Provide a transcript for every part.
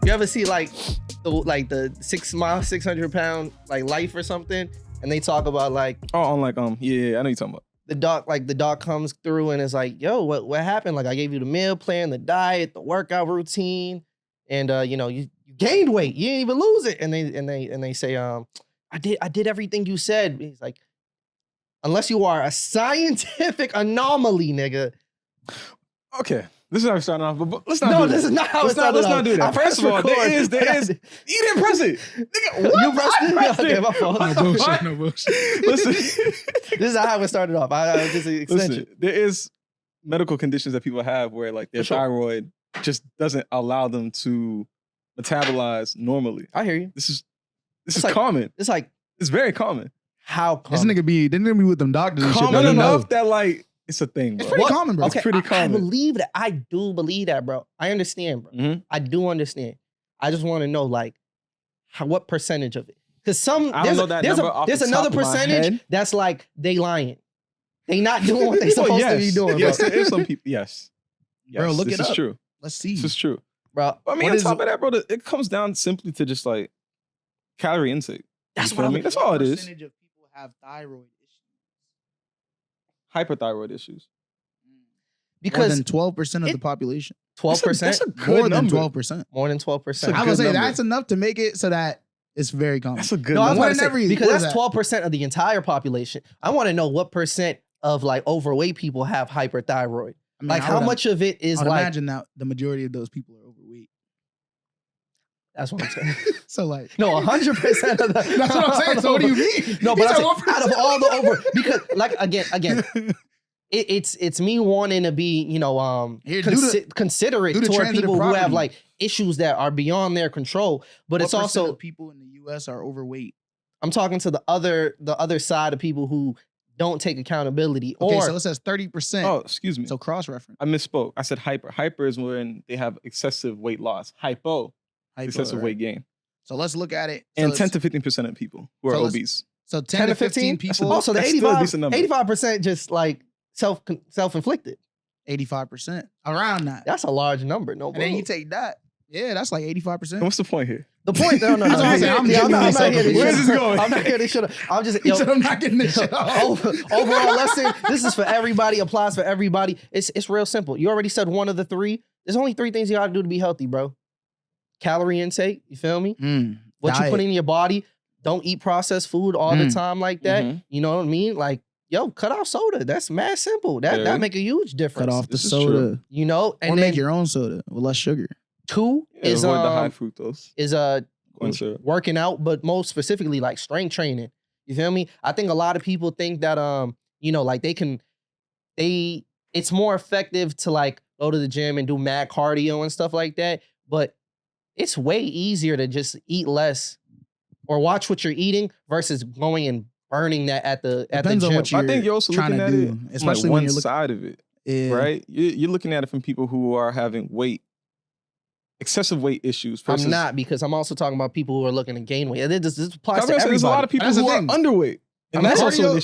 You ever see like the 6 mile, 600 pound like life or something, and they talk about like on like yeah, I know you're talking about. The doc comes through and is like, yo, what happened? Like I gave you the meal plan, the diet, the workout routine, and you gained weight, you didn't even lose it, and they say I did everything you said. He's like, unless you are a scientific anomaly, nigga. Okay. This is how we're starting off, but let's not. No, do this that. is not how let's it's started. Let's not do that. First of all, there is. You didn't press it. Nigga, what? You pressed it? Okay, my fault. No bullshit. Listen, This is how it started off. I just an extension. listen, there is medical conditions that people have where like their For sure. thyroid just doesn't allow them to metabolize normally. I hear you. This is like- common. It's like, It's very common. how This common? nigga be with them doctors and shit. Common Don't know. enough that like it's a thing, bro. It's pretty What? common, bro. Okay, pretty I common. believe that. I do believe that, bro. I understand, bro. Mhm. I do understand. I just want to know, like, what percentage of it? Because I don't know that number off there's the another top of my percentage head. that's like they lying. They not doing what they supposed to be doing, Yes, bro. there is some people. Yes. Bro, look this it is up. true. Let's see. This is true. Bro, I mean, What on is top of that, bro, it comes down simply to just like calorie intake. that's You what feel I'm. me? That's all it is. Percentage of people have thyroid issues. Hyperthyroid issues. More Because than 12% of it- the population. 12%, That's a good More than number. 12%. more than 12%. That's I a would good say number. that's enough to make it so that it's very common. That's a good No, I was number. about to More than say, every- because what is that's that? 12% of the entire population. I want to know what percent of like overweight people have hyperthyroid. I mean, Like I how would- much of it is I would like? imagine that the majority of those people are overweight. That's what I'm saying. So like, No, 100% of the. that's what I'm saying. So what do you mean? No, You but said I'm saying, out of 1%. all the over, because like again, it's me wanting to be Here, do the- considerate do the toward transitive people who have property. like issues that are beyond their control. But it's What percent also of people in the U.S. are overweight. I'm talking to the other side of people who don't take accountability Okay, or so it says 30%. Oh, excuse me. So cross-reference. I misspoke. I said hyper. Hyper is when they have excessive weight loss. Hypo, Hypo, excessive right? weight gain. So let's look at it. And so 10 to 15% of people who are so let's- obese. So 10 to 15 That's people. oh, so the That's still a decent number. 85% just like self-inflicted. 85%. Around that. That's a large number. No, And then bro. you take that. Yeah, that's like 85%. And what's the point here? The point, no. That's what I'm saying. I'm Yeah, I'm not genuinely here to Where's shit. this going? I'm not here to shit. I'm just, He yo, said I'm not getting this shit off. overall lesson. This is for everybody. Applies for everybody. It's real simple. You already said one of the three. There's only three things you gotta do to be healthy, bro. Calorie intake. You feel me? What you put Diet. in your body. Don't eat processed food all the time like that. Mhm. You know what I mean? Like, yo, cut off soda. That's mad simple. That Yeah. make a huge difference. Cut off the This is soda. true. You know, Or and make then your own soda with less sugar. two Yeah, is avoid the high fructose. Corn syrup. working out, but most specifically like strength training. You feel me? I think a lot of people think that like it's more effective to like go to the gym and do mad cardio and stuff like that, but it's way easier to just eat less or watch what you're eating versus going and burning that at the Depends gym. on what I think you're also trying looking to at do, it from especially like when one you're looking- side of it, Yeah. right? You're looking at it from people who are having excessive weight issues. Versus, I'm not, because I'm also talking about people who are looking to gain weight. This applies to There's everybody. a lot of people That's the who are thing. underweight. And I mean, that's also cardio- an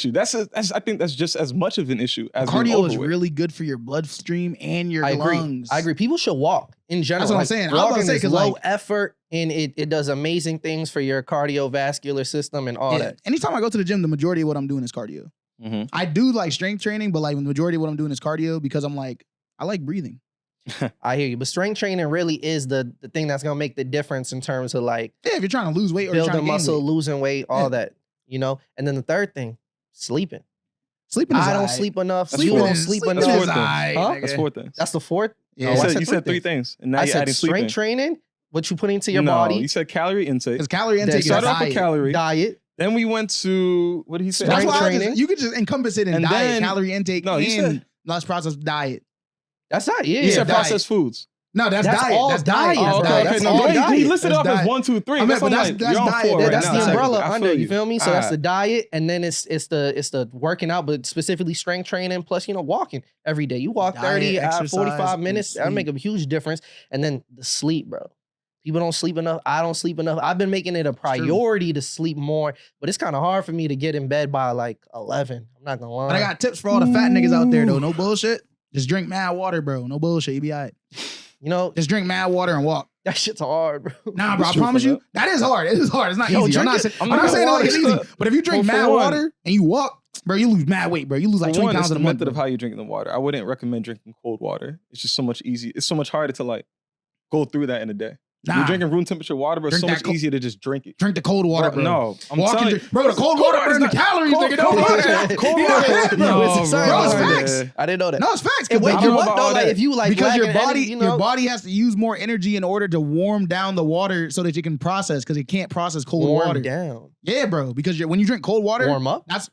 issue. I think that's just as much of an issue as being Cardio is overweight. really good for your bloodstream and your I agree. lungs. I agree. People should walk in general. That's what I'm Like, saying. I was about to Walking say, is 'cause, low like- effort and it does amazing things for your cardiovascular system and all Yeah. that. Anytime I go to the gym, the majority of what I'm doing is cardio. Mhm. I do like strength training, but like the majority of what I'm doing is cardio because I'm like, I like breathing. I hear you. But strength training really is the thing that's gonna make the difference in terms of like Yeah, if you're trying to lose weight or you're trying building to gain muscle, weight. losing weight, all Yeah. that. And then the third thing, sleeping. Sleeping is I don't alright. sleep enough. That's You four. don't sleep sleeping enough. is alright, Huh? nigga. That's four things. That's the fourth. Yeah. Oh, You I said, said you three said three things. things, and now I you're said adding strength sleeping. training, what you put into your no, body, you said calorie intake. Because calorie intake is Started off with diet. calorie. diet. Then we went to what did he say? Strength That's why training. you could just encompass it in And diet, then- calorie intake, No, you and said- less processed diet. That's not yeah. You said diet. processed foods. No, that's That's diet. all That's diet. diet. That's Oh, That's okay, diet. okay. That's No, all but he diet. listed That's off as diet. 1, 2, 3. I mean, That's but what I'm that's like, you're on diet. 4 Yeah, right That's now. the Exactly. umbrella I under. You feel me? So that's the Alright. diet, and then it's the working out, but specifically strength training plus walking every day. You walk Diet, 30, exercise, 45 and minutes. That'll make a huge difference. And then the sleep, bro. People don't sleep enough. I don't sleep enough. I've been making it a priority to sleep more, but it's kind of hard for me to get in bed by like 11. I'm not gonna lie. But I got tips for all the fat niggas out there, though. No bullshit. Just drink mad water, bro. No bullshit. You be all right. Just drink mad water and walk. That shit's hard, bro. Nah, bro, I It's true promise for you, that is hard. It is hard. It's not Yo, easy. I'm not drink saying, it. I'm not saying like it's water. easy. But if you drink Well, for mad one- water and you walk, bro, you lose mad weight, bro. You lose like For 20 one, pounds it's in the a month. method of bro. how you're drinking the water. I wouldn't recommend drinking cold water. It's just so much easier. It's so much harder to like go through that in a day. Nah, You're drinking room temperature water, but it's Drink so that much cold- easier to just drink it. drink the cold water, bro. No, I'm Walk and telling you, drink- bro, the cold water burns the calories, nigga. Don't cold do water. that. Cold You know water. that, bro. No, It's bro. bro, it's Yeah. facts. I didn't know that. No, it's facts. And wait, I your don't know butt about though, all like that. if you like Because your lacking body, energy, you know, your body has to use more energy in order to warm down the water so that you can process. Because it can't process cold warm water. down, Yeah, bro. Because when you drink cold water, warm up. that's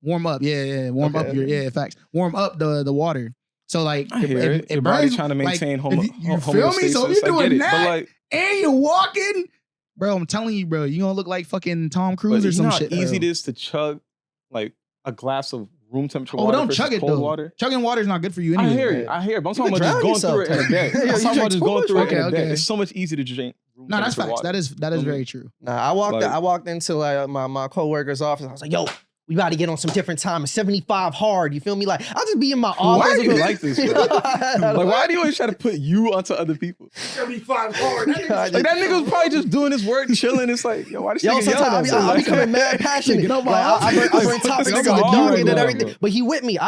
warm up. Yeah, warm Okay. up your facts. Warm up the water. So like I hear it. Your burns, body's trying to like, maintain if you feel me? So if homeostasis. you're I doing get it. that, But like, and you're walking, bro, I'm telling you, bro, you gonna look like fucking Tom but Cruise or you some know how shit. easy it bro. is to chug like a glass of room temperature Oh, water don't versus chug it cold though. water. Chugging water is not good for you anyway. I hear bro. it. I hear it. But I'm You talking can about just drown going through it in a day. yourself. I'm You talking drink about just too going much through it in water. a day. Okay. It's so much easier to drink room No, that's temperature facts. water. That is Mhm. very true. Nah, I walked. Like- I walked into like my coworker's office. I was like, "Yo, we about to get on some different time. It's 75 hard. You feel me? Like I'll just be in my office. Why do you and- like this, bro? Like, why do you always try to put you onto other people? 75 hard. Like that nigga was probably just doing his work, chilling. It's like, yo, why this Yo, nigga yelling sometimes at I me? be coming mad passionate. Get Like, off my I bring office. topics This to the nigga hard docket right and now, everything. bro. But he with me.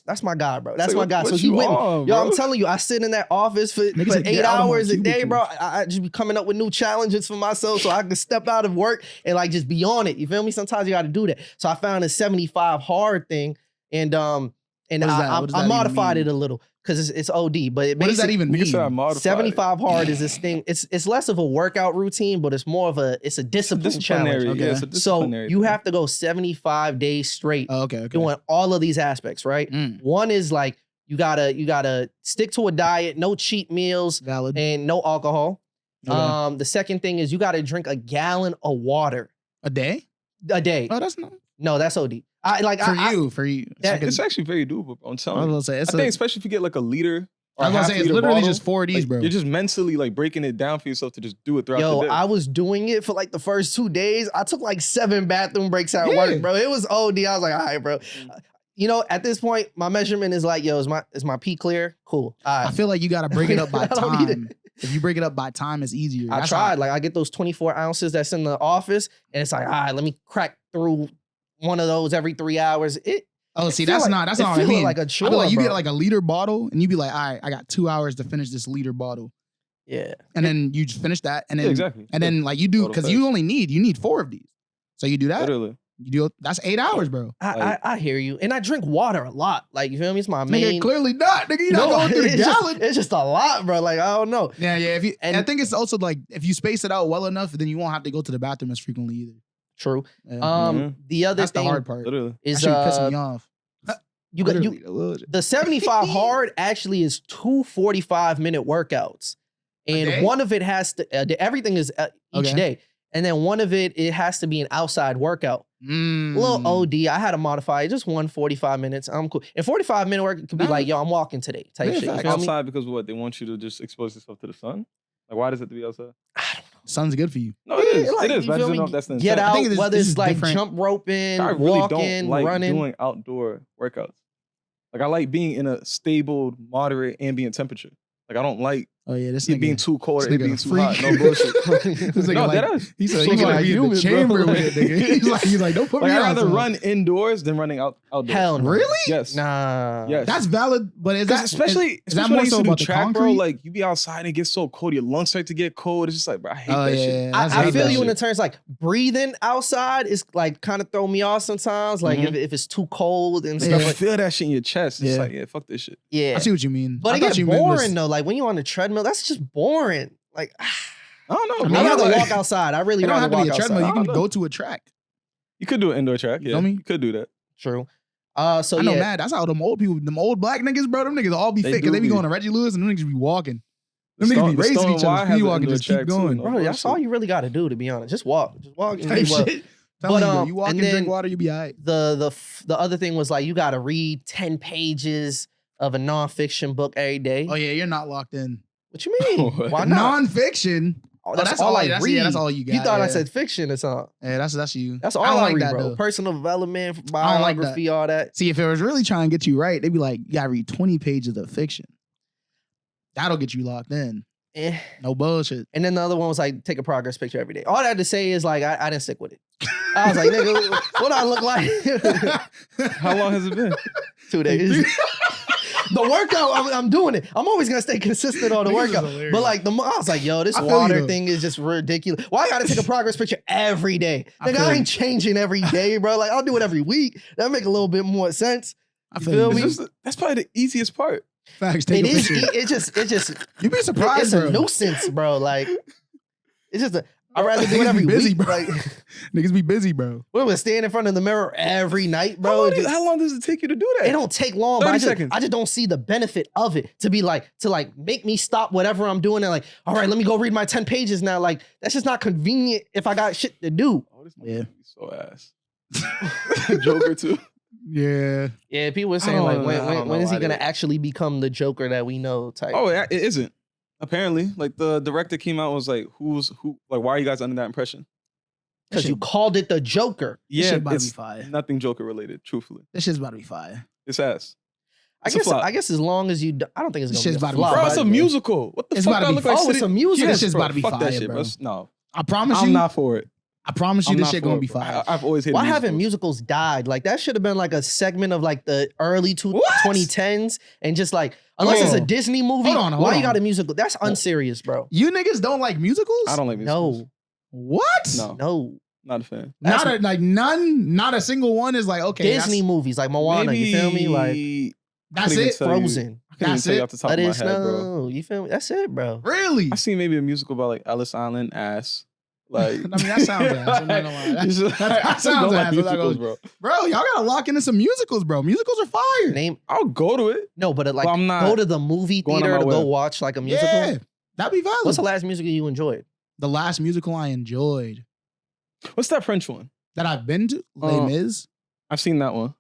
That's my guy, bro. That's It's my like, guy. what So he you with me. on, Yo, bro? I'm telling you, I sit in that office for Nigga said, 8 "Get out of my hours a day, cubicle." bro. I just be coming up with new challenges for myself so I can step out of work and like just be on it. You feel me? Sometimes you got to do that. So I found a 75 hard thing, and What does that I even modified mean? it a little because it's OD. But it What does that basically- even Nigga said I mean? modified it. 75 hard is this thing. It's less of a workout routine, but it's more of a discipline challenge. Disciplinary. Okay. Yeah, it's a So disciplinary you thing. have to go 75 days straight Oh, okay. doing all of these aspects, right? Mm, One is like you gotta stick to a diet, no cheat meals, valid. and no alcohol. Okay. The second thing is you gotta drink a gallon of water A day? a day. Oh, that's not No, that's OD. for you. That- It's actually very doable, bro. I'm I telling was you. gonna say I it's think especially if you get like a liter or I was gonna half say it's liter literally bottle, just 4 of these, like, bro. You're just mentally like breaking it down for yourself to just do it throughout Yo, the day. I was doing it for like the first 2 days. I took like 7 bathroom breaks at Yeah. work, bro. It was OD. I was like, all right, bro. You know, at this point, my measurement is like, yo, is my pee clear? Cool. All I right. feel like you gotta break it up by I don't need it. time. If you break it up by time, it's easier. I That's tried. how- Like I get those 24 ounces that's in the office, and it's like, all right, let me crack through one of those every 3 hours. Oh, see, it feel that's like- not what it I feel mean. like a I chore, feel like you bro. get like a liter bottle, and you be like, all right, I got 2 hours to finish this liter bottle, Yeah. and then you just finish that, and yeah, then exactly. and then like you do Total because you facts. only need 4 of these, so you do that. Literally. You do that's 8 hours, bro. I hear you, and I drink water a lot. Like you feel me? It's my Nigga, main. clearly not. Nigga, you not going through the it's just- gallon. it's just a lot, bro. Like I don't know. Yeah. If you and I And- think it's also like if you space it out well enough, then you won't have to go to the bathroom as frequently either. True. Yeah. Mhm. The other That's the thing hard part. Literally. is That shit pissing me off. you got you Literally. the 75 hard actually is 2 45-minute workouts, A and day? one of it has to everything is each Okay. day, and then one of it has to be an outside workout. Mm. A little OD. I had to modify it. Just 1 45 minutes. I'm cool. And 45-minute work could be Nah. like, yo, I'm walking today type Yeah, shit. You facts. feel me? Outside because what? They want you to just expose yourself to the sun? Like, why does it have to be outside? Sun's good for you. No, it is. Yeah, like, It is. you But I feel just don't me? know if that's the Get intent. I out, think whether this it's is like different. jump roping, I really walking, don't like running. doing outdoor workouts. Like, I like being in a stable, moderate ambient temperature. Like, I don't like Oh yeah, this it nigga being too cold or this it nigga being a too freak. hot. No bullshit. This nigga No, like- that is. He said So he want like to be in the humans, bro. chamber with it, nigga. He's like, don't put Like, me I'd rather outside. run indoors than running outdoors. Hell no. Really? Yes. Nah. Yes. That's valid, but is that especially is that when more I used so to do about the track, bro. concrete? Like, you be outside and it gets so cold, your lungs start to get cold. It's just like, bro, I hate Oh that yeah, shit. that's I hate feel that you in the shit. terms like breathing outside is like kind of throw me off sometimes. Like Mhm. if it's too cold and You stuff. Yeah. Like, feel that shit in your chest. It's Yeah. like, yeah, fuck this shit. yeah. I see what you mean. But I it thought gets you meant was- boring though. Like when you're on the treadmill, that's just boring. Like I don't know. I mean, I'd yeah, rather like- walk outside. I really It don't rather have to walk be a treadmill. outside. You I can don't go know. to a track. You could do an indoor track. Yeah, feel me? you could do that. True. So I know, yeah, man. That's how them old people, them old black niggas, bro. Them niggas all be They fit because do they be be. going to Reggie Lewis and them niggas be walking. The Them niggas Stone- be the racing Stone each Y other, has speed an walking, indoor just keep track too, going. no bro, that's all bullshit. you really got to do. To be honest, just walk. Just walk. And Type do well. shit. Telling you, bro, But, you walk and and drink then- water, you be all right. The other thing was like you got to read 10 pages of a nonfiction book every day. Oh yeah, you're not locked in. What you mean? What? Why not? Non-fiction. Oh, that's all I that's, read. yeah, that's all you got. You thought I yeah. said fiction or something. Yeah, that's you. That's I all don't I like read, that, bro. though. Personal development, I don't like that. biography, all that. See, if it was really trying to get you right, they'd be like, you gotta read 20 pages of fiction. That'll get you locked in. No bullshit. And then the other one was like, take a progress picture every day. All I had to say is like, I didn't stick with it. I was like, nigga, what do I look like? How long has it been? 2 days. The workout, I'm doing it. I'm always gonna stay consistent on the workout. But like, I was like, yo, this water thing is just ridiculous. Why I gotta take a progress picture every day? Nigga, I ain't changing every day, bro. Like, I'll do it every week. That make a little bit more sense. I You feel me? That's probably the easiest part. Facts. Take It a is. picture. It just. You'd be surprised, It's bro. a nuisance, bro. Like, it's just I'd rather do Niggas it every be busy, week, bro. Like, Niggas be busy, bro. we would stand in front of the mirror every night, How bro. how long does it take you to do that? It don't take long, 30 but seconds. I just don't see the benefit of it to be like, to make me stop whatever I'm doing and like, all right, let me go read my 10 pages now. Like, that's just not convenient if I got shit to do. Oh, this Yeah. be so ass. Joker too. Yeah. Yeah, people were saying don't like, know, I don't when know is he why gonna they- actually become the Joker that we know type? Oh, it isn't. Apparently, like the director came out and was like, who? Like, why are you guys under that impression? Because you called it the Joker. This shit Yeah, about to be it's fire. nothing Joker related. Truthfully, This shit's about to be fire. it's ass. I It's a guess flop. as long as you, I don't think it's This gonna shit's be a about to be flop. Bro, fire, it's a bro. musical. What the It's fuck? about to do I be look like fire. Oh, it's City- a musical. This shit's bro, about to be fuck that fire, shit, bro. No, I promise I'm you. not for it. I promise you, I'm this not shit for gonna it, be bro. fire. I've always hated Why haven't musicals. musicals died? Like that should have been like a segment of like the early What? 2010s and just like unless it's a Oh. Disney movie, Hold why on. you got a musical? That's unserious, bro. You niggas don't like musicals? I don't like musicals. No, What? No, no. not a fan. Not a, like none. Not a single one is like okay. Disney movies like Moana, you feel me? Like That's couldn't it. even tell you. Frozen. I couldn't even That's tell you it. off the top Let of my it head, bro. snow. You feel me? That's it, bro. Really? I seen maybe a musical about like Ellis Island, ass. Like, I mean, that sounds ass. I'm not gonna lie. It's just- That I sounds don't like ass. I'm not musicals, gonna- bro. Bro, y'all gotta lock into some musicals, bro. Musicals are fire. Name I'll go to it. no, but like Well, I'm not go to the movie going on theater my to go way. watch like a musical. Yeah, that'd be valid. What's the last musical you enjoyed? The last musical I enjoyed What's that French one? that I've been to? Les Mis. I've seen that one.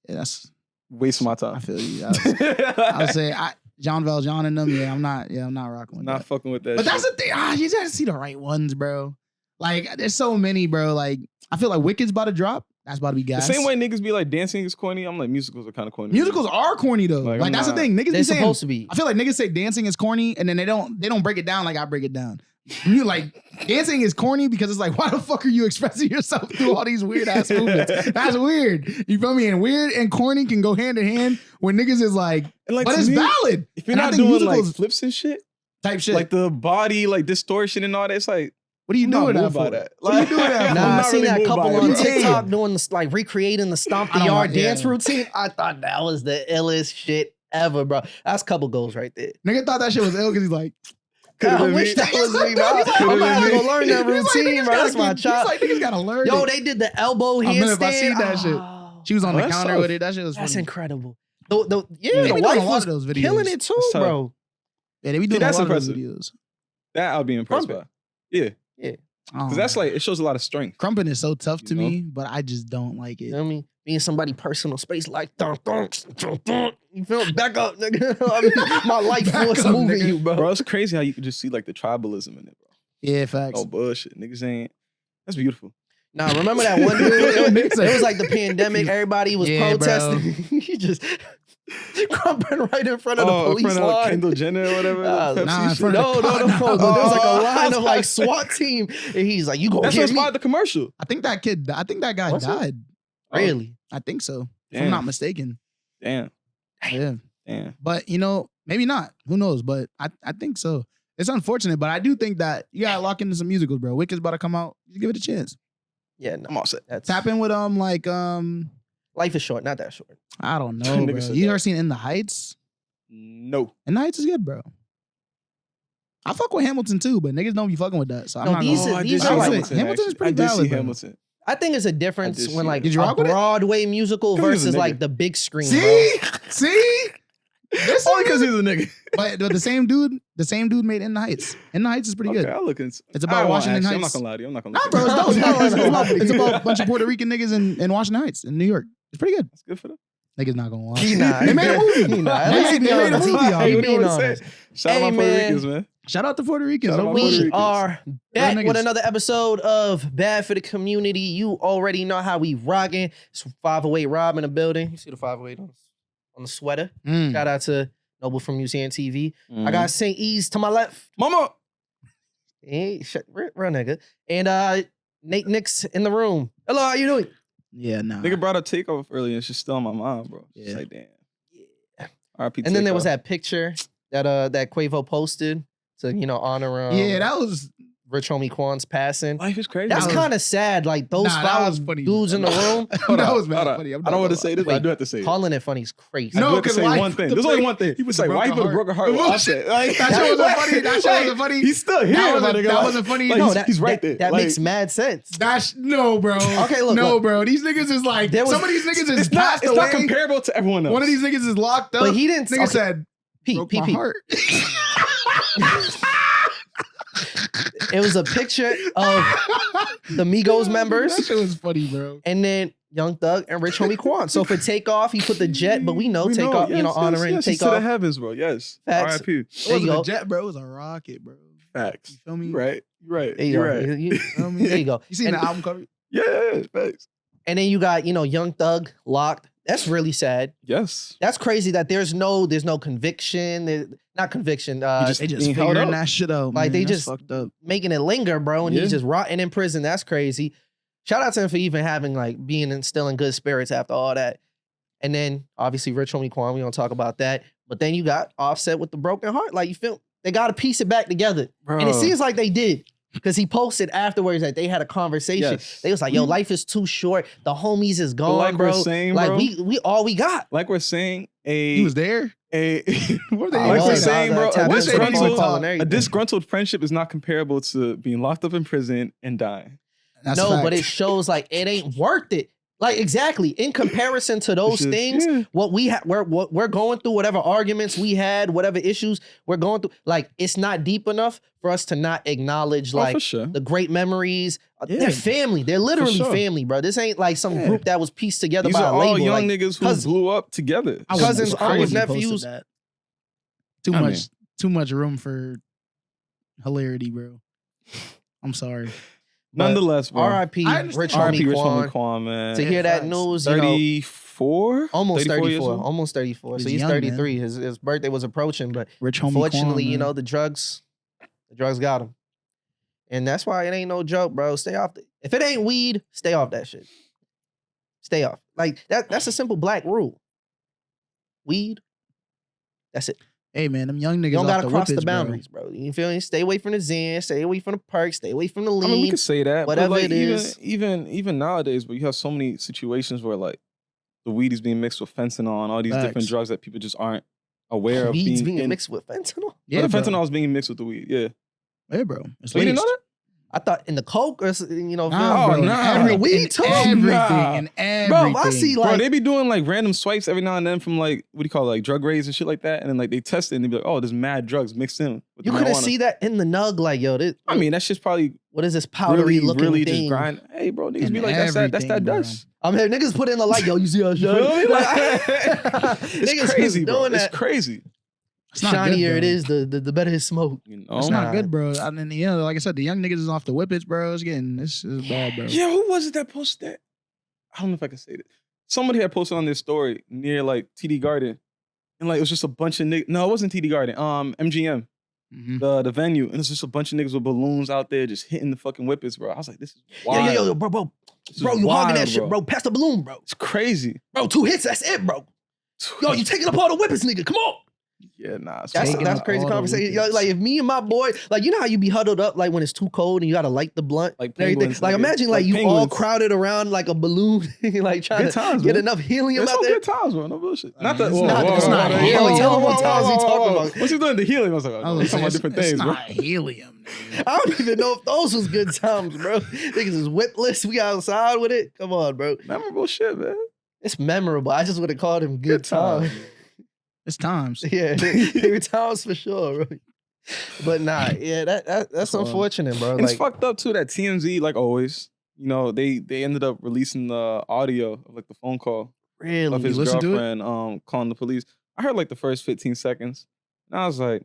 Yeah, that's. Waste my I time. feel you. I would say Jean Valjean and them. Yeah, I'm not rocking with Not that. fucking with that. But shit. that's the thing. You gotta see the right ones, bro. Like, there's so many, bro. Like, I feel like Wicked's about to drop. That's about to be the gas. same way niggas be like dancing is corny. I'm like musicals are kind of corny. Musicals are corny though. Like, Like, I'm that's not- the thing. Niggas They're be saying. supposed to be. I feel like niggas say dancing is corny, and then they don't break it down like I break it down. You like dancing is corny because it's like, why the fuck are you expressing yourself through all these weird ass movements? That's weird. You feel me? And weird and corny can go hand in hand when niggas is like, And like, but to it's me, valid. If you're And I not think doing musicals like flips and shit, type shit. like the body like distortion and all that, it's like what are you I'm not doing that moved by for? that. What are you doing that for? Nah, I'm I not seen really that moved couple by it, on bro. TikTok doing this, like recreating the Stomp the I don't Yard like- yeah. dance routine. I thought that was the illest shit ever, bro. That's couple goals right there. Nigga thought that shit was ill because he's like, I been wish me. that was me, bro. He's like, I'm could've gonna have to been go learn that he's like, routine, niggas bro. gotta That's my get- he's child. like, niggas gotta learn Yo, it. they did the elbow I remember if I handstand. seen that shit. Oh, She was on the That's counter tough. with it. That shit was that's funny. incredible. They The be doing wife a lot was of those videos. killing it too, That's tough. bro. Yeah, they be doing a that's lot of those impressive. videos. that I'll be impressed Crumpet. by. Yeah, Oh, because that's like it shows a lot of strength. crumping is so tough to You know? me, but I just don't like You it. know what I mean? Being somebody personal space like dun, dun, dun, dun. You feel me? Back up, nigga. I mean, my life Back force up, moving nigga. you, bro. Bro, it's crazy how you can just see like the tribalism in it, bro. Yeah, facts. Oh bullshit, niggas ain't. That's beautiful. Nah, remember that one dude? It was like the pandemic. Everybody was Yeah, bro. protesting. He just crumping right in front of the In police front of line. Kendall Jenner or whatever. Nah, Pepsi nah, in shit. front of No. There was like a line of like SWAT team, and he's like, "You gonna That's hear what me?" inspired the commercial. I think that guy Was it? died. Really? I think so. If I'm Damn. not mistaken. Damn, Yeah. damn. But maybe not. Who knows? But I think so. It's unfortunate, but I do think that you gotta lock into some musicals, bro. Wicked's about to come out. You give it a chance. Yeah, no. I'm all set. That's Tap in with life is short, not that short. I don't know, Nigga bro. said You that. ever seen In the Heights? No. In the Heights is good, bro. I fuck with Hamilton too, but niggas don't be fucking with that. So I'm No, not these gonna. are- I these did are see like- Hamilton, Hamilton is actually. pretty I did valid, see bro. Hamilton. I think it's a difference did see when like Did you a rock with it? Broadway musical 'Cause he was a versus nigga. like the big screen. See, see. This Only is- because he's a nigga. but the same dude made In the Heights. In the Heights is pretty Okay, good. I'll look into. It's about I won't Washington actually. I'm not Heights. gonna lie to you. I'm not gonna. Nah, look bro, into it's it. dope. It's about a bunch of Puerto Rican niggas in Washington Heights in New York. It's pretty good. That's good for them. Niggas not gonna watch. He not. They made a movie. He not. They Let's made- be they made a honest. movie out He of it. being What do you honest. Shout out Hey, my Puerto man. Ricans, man. Shout out to Puerto Ricans. Shout out No my Puerto bullshit. We Ricans. are back niggas. with another episode of Bad for the Community. You already know how we rocking. It's 508 Rob in the building. You see the 508 on the sweater. Mm. Shout out to Noble from UCN TV. I Mhm. got St. E's to my left. Mama. Hey, real nigga. And Nate Nix in the room. Hello, how you doing? Yeah, nah. Nigga brought up Takeoff earlier. It's just still on my mind, bro. It's Yeah. like, damn. Yeah. RP And then there was Takeoff. that picture that Quavo posted to honor Yeah, that was Rich Homie Quan's passing. Life is crazy. That's was- kind of sad. Like those Nah, that five was funny, dudes in the room. Hold that on, was mad hold on. funny. I don't want to say this, but I Wait, do have to say it. Calling it funny is crazy. No, I do have to 'cause say why one put thing. the There's only break- one thing. he put It's the like, why you put a broken broken heart with heart. Offset? Like, That shit wasn't funny. That shit wasn't funny. He's still here, That my wasn't- nigga. that Like, wasn't funny. like, No, he's right there. That Like, makes mad sense. That's no, bro. Okay, look, no, look. bro. These niggas is like There was- some of these niggas is it's not. passed It's away. not comparable to everyone else. One of these niggas is locked up. But he didn't. Nigga said, Pete, broke my heart. It was a picture of the Migos members, That shit was funny, bro. and then Young Thug and Rich Homie Quan. So for Takeoff, he put the jet, but we know Takeoff, honoring yes, to the Takeoff. heavens, bro. Yes. Facts. R.I.P. It There you wasn't go. a jet, bro. It was a rocket, bro. Facts. You feel me? Right. You're right. There you You're go. right. Feel me? There you go. You seen And- the album cover? Yeah. Facts. And then you got, Young Thug locked. That's really sad. Yes. That's crazy that there's no conviction. Not conviction. just- They just being held figuring up. that shit out. Like, man. they That's just- fucked up. making it linger, bro, and Yeah. he's just rotting in prison. That's crazy. Shout out to him for even having being still in good spirits after all that. And then obviously Rich Homie Quan, we don't talk about that. But then you got Offset with the broken heart. Like, you feel they got to piece it back together. Bro. And it seems like they did. Because he posted afterwards that they had a conversation. Yes. They was like, yo, life is too short. The homies is gone, like bro. we're saying, like bro, we all we got. like we're saying, He was there. what I like we're was. saying, I bro, was tapping into the phone call and a everything. disgruntled friendship is not comparable to being locked up in prison and dying. That's No, fact. but it shows like it ain't worth it. Like, exactly. In comparison to those It's just- things, yeah. what we're going through, whatever arguments we had, whatever issues we're going through, like, it's not deep enough for us to not acknowledge Oh, like for sure. the great memories. Yeah. They're family. They're literally sure. family, bro. This ain't like some Yeah. group that was pieced together These by are a all label. young Like, niggas who cause- blew up together. I wouldn't- cousins, I uncles, wouldn't have posted nephews. that. I mean- Too much room for hilarity, bro. I'm sorry. Nonetheless, bro. R.I.P. I understand. Rich R.I.P. Homie Rich Quan. Homie Quan, man. To hear that facts. news, 34? almost 34 years 34, old? almost 34. He's So he's young, 33. His birthday was approaching, but Rich Homie unfortunately, Quan, man. the drugs got him. And that's why it ain't no joke, bro. Stay off. If it ain't weed, stay off that shit. Stay off. Like, that's a simple black rule. Weed, that's it. Hey, man, them young niggas You don't off gotta the cross the whippets, bro. boundaries, bro. You feel me? Stay away from the Zen, stay away from the perks, stay away from the lean. I mean, we could say that, whatever but like, it is. even nowadays, but you have so many situations where like the weed is being mixed with fentanyl and all these different Facts. drugs that people just aren't aware of Weeds being being mixed with fentanyl. Yeah, but the bro. fentanyl is being mixed with the weed. Yeah, Yeah, bro. It's so you didn't know laced. that? I thought in the coke, or Nah, Oh, bro. nah. Everything, Weed too? everything, Nah. and everything. Bro, if I see Bro, like they be doing like random swipes every now and then from like what do you call it, like drug raids and shit like that, and then like they test it and they be like, oh, there's mad drugs mixed in. With you the couldn't marijuana. see that in the nug, like, yo, this, I mean, that shit's probably what is this powdery really, looking really thing? just grind. Hey, bro, niggas And be like, that's everything, that bro. dust. I'm here, niggas put in the light, yo, you see how You feel me? Like, Niggas it's crazy, was bro. doing It's that. crazy. It's not Shinier good, it bro. is, the better his smoke. You know? It's Nah. not good, bro. I mean, like I said, the young niggas is off the whippets, bro. It's getting this is bad, bro. Yeah, who was it that posted that? I don't know if I can say this. Somebody had posted on their story near like TD Garden, and like it was just a bunch of niggas. No, it wasn't TD Garden. MGM, Mhm. the venue, and it's just a bunch of niggas with balloons out there just hitting the fucking whippets, bro. I was like, this is Yo, wild. yo, yo, bro, This is bro, you hogging that wild, shit, bro. Pass the balloon, bro. It's crazy. Bro, 2 hits, that's it, bro. Yo, you taking apart the whippets, nigga. Come on. Yeah, nah. It's That's wild. Taking a crazy all the conversation. Yo, whippets. like if me and my boy, like you know how you be huddled up like when it's too cold and you gotta light the blunt Like and everything. penguins, Like nigga. imagine like Like you all penguins. crowded around like a balloon, like trying Good to times, get man. enough helium It's out some there. good times, bro. No bullshit. I Not mean, that. it's not- it's not helium. Tell him what times we talking about. What's he doing? The helium. I was like, I oh, was he's talking about different it's things, bro. not helium. Nigga. I don't even know if those was good times, bro. Niggas is whipless. We outside with it. Come on, bro. Memorable shit, man. It's memorable. I just would have called him good times. It's times. Yeah, they were times for sure, bro. But nah, yeah, that's Um, unfortunate, bro. And it's Like, fucked up too that TMZ, like always, you know, they ended up releasing the audio of like the phone call of really, his listen to it? girlfriend calling the police. I heard like the first 15 seconds. And I was like,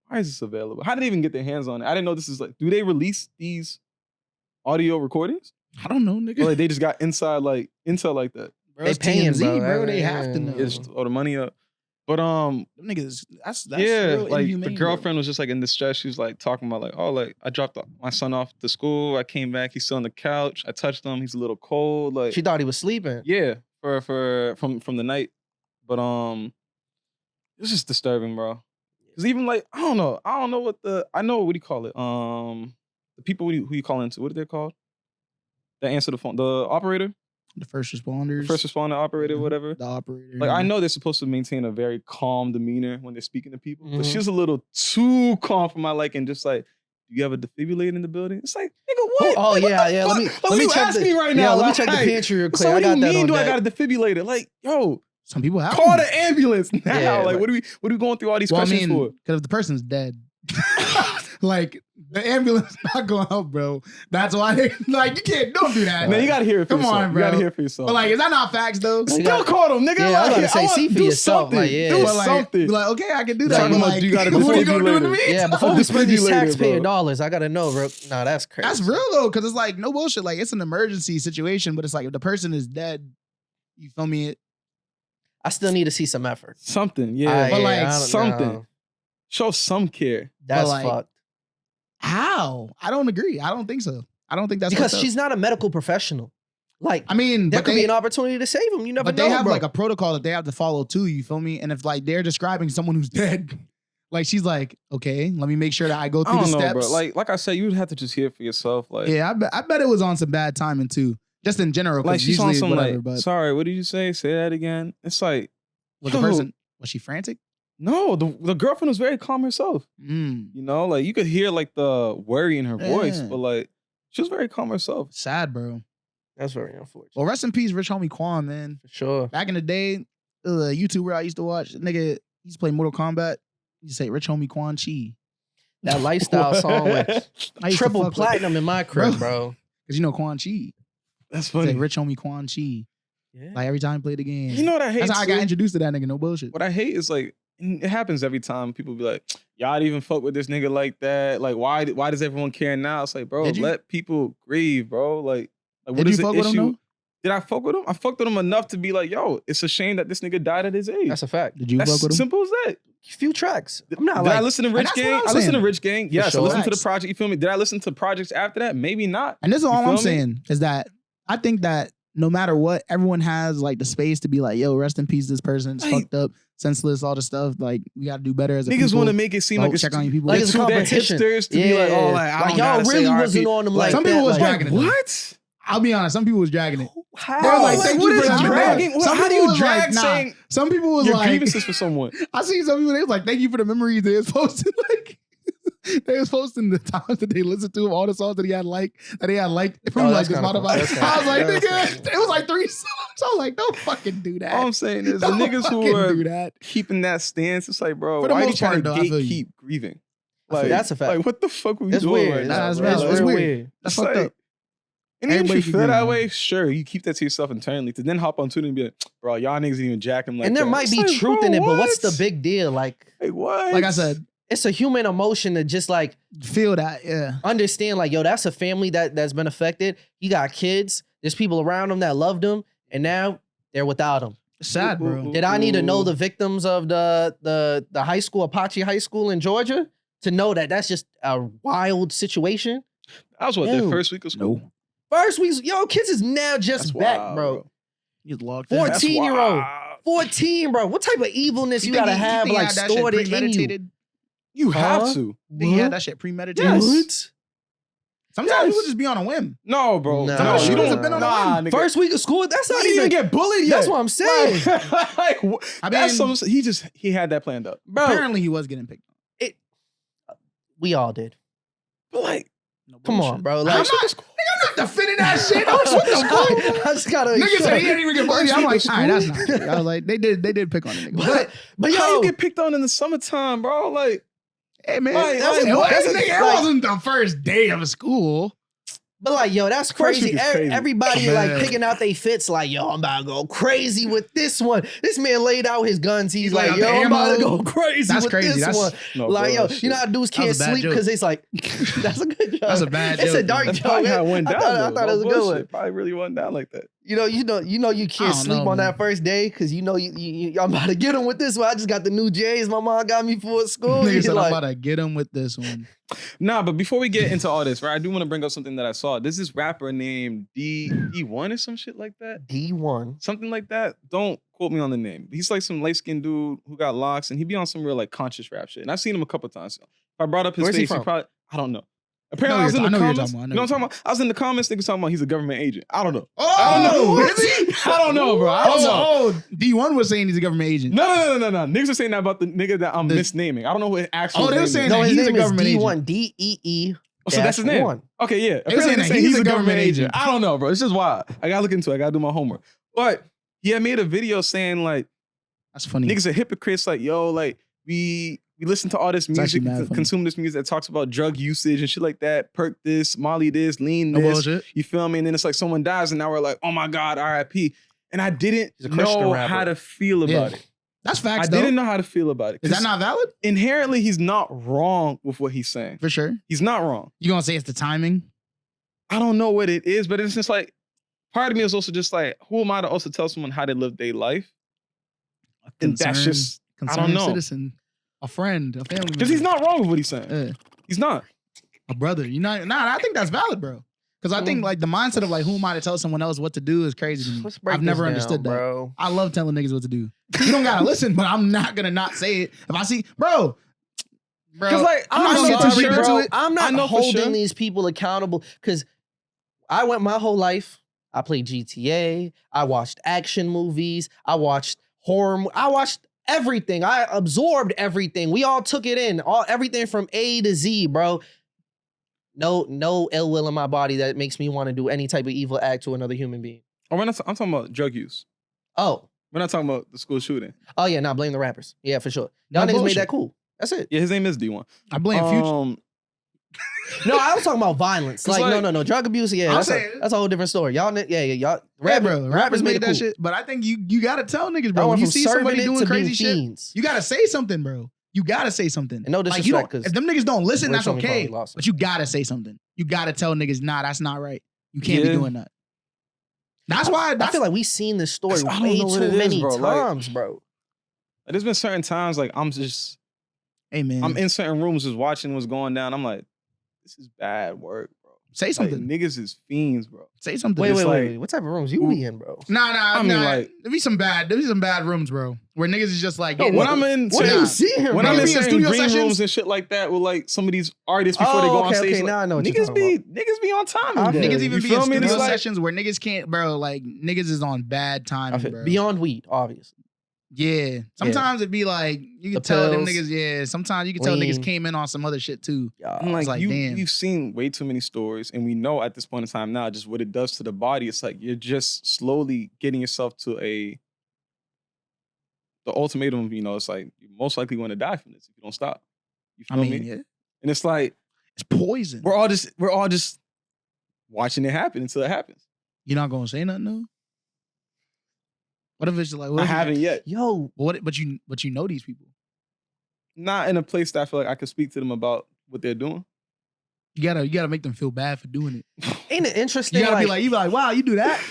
why is this available? How did they even get their hands on it? I didn't know this is like, do they release these audio recordings? I don't know, nigga. Or like they just got inside like intel like that? Bro, They it's paying, TMZ, bro. bro. They have to know. Yeah. Get all the money up. But Them niggas, that's yeah, real like inhumane, the bro. girlfriend was just like in distress. She was like talking about like, oh, like I dropped my son off to school. I came back. He's still on the couch. I touched him. He's a little cold. Like She thought he was sleeping. yeah, from the night. But it's just disturbing, bro. Cause even like I don't know what what do you call it? The people who you call into, what are they called? That answer the phone, the operator. The first responders. First responder, operator, whatever. The operator. Like I know they're supposed to maintain a very calm demeanor when they're speaking to people, but Mhm. she's a little too calm for my liking. Just like, do you have a defibrillator in the building? It's like, nigga, what? Oh Like, what yeah, the yeah. fuck? Let me Like, you check asking me right now. Yeah, let me like, check the pantry real quick. So I what do got you that mean? on Do I deck. got a defibrillator? Like, yo, some people have call them. the ambulance now. Yeah, like, but- what are we going through all these Well, I questions mean, for? because if the person's dead, like the ambulance not gonna help, bro. That's why they like don't do that. Man, you gotta hear it for Come yourself. on, You gotta bro. hear it for yourself. But like, is that not facts though? You still gotta- call them, nigga. Yeah, I was like, about to say, want- see for do yourself, something. like, yeah. Do But like, something. be like, okay, I can do that. Talking But about, like, you gotta what are you gonna do in the defibrillator. meantime? Yeah, before we spend these Defibrillator, taxpayer bro. dollars, I gotta know, bro. Nah, that's crazy. That's real though, because it's like no bullshit. Like it's an emergency situation, but it's like if the person is dead, you feel me? I still need to see some effort. Something, yeah. But like, I don't something. know. Show some care. That's like, fucked. How? I don't agree. I don't think so. I don't think that's Because fucked up. she's not a medical professional. Like, I mean, there but could they, be an opportunity to save him. You never but know, they have bro. like a protocol that they have to follow too. You feel me? And if like they're describing someone who's dead, like she's like, okay, let me make sure that I go I through the don't know, steps. bro. Like I said, you would have to just hear it for yourself. Like, yeah, I bet it was on some bad timing too, just in general. like Because she's on usually some whatever. like, But sorry, what did you say? Say that again. It's like, was yo, the person was she frantic? no, the girlfriend was very calm herself. Mm, You know, like you could hear like the worry in her voice, Yeah. but like she was very calm herself. sad, bro. That's very unfortunate. Well, rest in peace, Rich Homie Quan, man. For sure. Back in the day, YouTuber I used to watch, nigga, he used to play Mortal Kombat. He used to say Rich Homie Quan Chi. That lifestyle song with I used to triple fuck with- platinum in my crib, bro. Cause you know Quan Chi. That's Say funny. Rich Homie Quan Chi. Yeah. Like every time he played the game. You know what I hate? That's how I got too? introduced to that nigga. No bullshit. What I hate is like it happens every time. People be like, y'all didn't even fuck with this nigga like that. Like, why does everyone care now? It's like, bro, Did you? let people grieve, bro. Like what Did is you the fuck with him, issue? though? Did I fuck with him? I fucked with him enough to be like, yo, it's a shame that this nigga died at his age. That's a fact. Did you That's fuck with him? simple as that. Few tracks. I'm not Did like I listen to Rich that's what Gang? I'm I listened to saying. Rich Gang. Yes, sure. I listened to the Facts. project. You feel me? Did I listen to projects after that? Maybe not. And this is You all feel I'm me? saying is that I think that no matter what, everyone has like the space to be like, yo, rest in peace, this person. It's Like- fucked up, senseless, all the stuff. Like, we got to do better as a Niggas people. want to make it seem Go like it's check on your people. Like they're it's a too- they're competition. hipsters to be like, oh, like, I don't y'all gotta say really RIP. wasn't on them like Some that. people was like, dragging it. What? I'll be honest, some people was dragging it. How? They were like, Like, thank what you is for the dragging? memory. Some How do people you was drag like, nah. saying Some people was your like, grievances for someone? I see some people, they was like, thank you for the memories they was posting. Like, they was posting the times that they listened to him, all the songs that he had liked from Oh, like that's this kinda cool. Spotify. That's I was like, kinda- nigga, it was like 3 songs. I was like, don't fucking do that. All I'm saying is the Don't niggas who fucking are do that. keeping that stance, it's like, bro, For the why are you most trying part, to though, I feel you. gatekeep grieving? I feel Like, that's a fact. Like, what the fuck were you It's doing weird. right Nah, now? it's bro? real. Like, It's real weird. That's it's fucked like- up. And even if Everybody you can feel agree that on way, sure, you keep that to yourself internally. To then hop on Twitter and be like, bro, y'all niggas even jacking like And there that. might It's be like, truth bro, in it, but what's the what? big deal? Like, what? Like I said, it's a human emotion to just like feel that, yeah. understand, like, yo, that's a family that's been affected. He got kids. There's people around him that loved him, and now they're without him. Sad, bro. Did I need to know the victims of the high school, Apalachee High School in Georgia, to know that that's just a wild situation? I was what, Ew. that first week of school? No. First week, yo, kids is now just That's back, wild, bro. He's locked in. That's 14-year-old. wild. 14, bro. What type of evilness you think gotta he- have, think he like, had that shit stored in you? premeditated? You have Huh? to. Think he had that shit premeditated? Yes. Sometimes Yes. people just be on a whim. No, bro. Nah. No, you Nah. don't. Been on a Nah, whim. nigga. First week of school, that's you not didn't even even get bullied yet. That's what I'm saying. Like, I that's mean- some. He had that planned up. Bro, Apparently he was getting picked on. we all did. But like, No Come bullshit. on, bro. I'm Like, not, nigga, I'm not defending that shit. I was what the fuck? I just gotta. Nigga said he didn't even get bullied. I'm like, First all right, week that's of not true. I was like, they did pick on the nigga. But but how yo, you get picked on in the summertime, bro? Like, hey man, Like, that's like, it, what- wasn't, that's nigga, it like- wasn't the first day of school. but like, yo, that's First crazy. week is crazy. Everybody Man. like picking out their fits. Like, yo, I'm about to go crazy with this one. This man laid out his guns. He's laid like, out yo, the I'm about to ammo. go crazy That's with crazy. this That's- one. no, Like, bro, yo, shit. you know how dudes can't was a bad sleep joke. because it's like, that's a good joke. That's a bad It's a joke, dark That's joke. probably how it went I down. thought though. it was a No good bullshit. one. Probably really went down like that. You can't sleep on that first day because I'm about to get him with this one. I just got the new J's my mom got me for school. Nigga said I'm about to get him with this one. Nah, but before we get into all this, right, I do want to bring up something that I saw. There's this rapper named D1 or some shit like that. D1. Something like that. Don't quote me on the name. He's like some light-skinned dude who got locks, and he be on some real like conscious rap shit. And I've seen him a couple times. If I brought up his Where's he face, he from? probably, I don't know. Apparently, I was in the comments. You know what I'm talking about? I was in the comments, niggas talking about he's a government agent. I don't know. I don't know. Is he? I don't know, bro. I don't know. Oh, D1 was saying he's a government agent. No. Niggas are saying that about the nigga that I'm misnaming. I don't know what actually. Oh, they were saying No, that his he's a name is government D1. agent. D-E-E. Oh, so that's his name. 1. Okay, yeah. They were saying that he's a government agent. I don't know, bro. It's just wild. I gotta look into it. I gotta do my homework. But he had made a video saying like, that's funny. Niggas are hypocrites. Like, yo, like we listen to all this music, consume this music that talks about drug usage and shit like that. Perk this, Molly this, lean this. Bullshit. You feel me? And then it's like someone dies, and now we're like, oh my God, R.I.P. And I didn't know how to feel about it. That's facts. I didn't know how to feel about it. Is that not valid? Inherently, he's not wrong with what he's saying. For sure. He's not wrong. You gonna say it's the timing? I don't know what it is, but it's just like, part of me is also just like, who am I to also tell someone how to live their life? And that's just, I don't know. Citizen, a friend, a family member. Because he's not wrong with what he's saying. He's not. A brother. I think that's valid, bro. Because I think like the mindset of like, who am I to tell someone else what to do is crazy to me. I've never understood that. Bro. I love telling niggas what to do. You don't gotta listen, but I'm not gonna not say it. If I see, bro. Because like, I'm not holding these people accountable because I went my whole life. I played GTA. I watched action movies. I watched horror. I watched everything. I absorbed everything. We all took it in. Everything from A to Z, bro. No ill will in my body that makes me want to do any type of evil act to another human being. Oh, I'm talking about drug use. Oh. We're not talking about the school shooting. Oh, yeah, blame the rappers. Yeah, for sure. Y'all niggas made that cool. That's it. Yeah, his name is D1. I blame Future. No, I was talking about violence. Like, no. Drug abuse, yeah, that's a whole different story. Y'all, y'all. Rappers made that shit. But I think you gotta tell niggas, bro. When you see somebody doing crazy shit, you gotta say something, bro. You gotta say something. And no disrespect, like, if them niggas don't listen, Rich that's okay. But you gotta say something. You gotta tell niggas, nah, that's not right. You can't be doing that. That's why I feel like we've seen this story way too many times, bro. There's been certain times like I'm just, hey man, I'm in certain rooms just watching what's going down. I'm like, this is bad work, bro. Say something. Like, niggas is fiends, bro. Say something. Wait. What type of rooms you be in, bro? Nah. I mean, like, there be some bad rooms, bro. Where niggas is just like, when I'm in, what do you see him? When I'm in studio green rooms and shit like that with like some of these artists before they go on stage. Okay, now I know what niggas be on time. Niggas even be in studio sessions where niggas can't, bro. Like niggas is on bad timing, bro. Beyond weed, obviously. Yeah. Sometimes it'd be like, you can tell them niggas, yeah. Sometimes you can tell niggas came in on some other shit too. I'm like, damn. You've seen way too many stories, and we know at this point in time now just what it does to the body. It's like you're just slowly getting yourself to the ultimatum, it's like you're most likely going to die from this if you don't stop. You feel me? Yeah. And it's like it's poison. We're all just watching it happen until it happens. You're not gonna say nothing though? What if it's like I haven't yet. Yo. But you know these people. Not in a place that I feel like I could speak to them about what they're doing. You gotta make them feel bad for doing it. Ain't it interesting? You gotta be like, wow, you do that?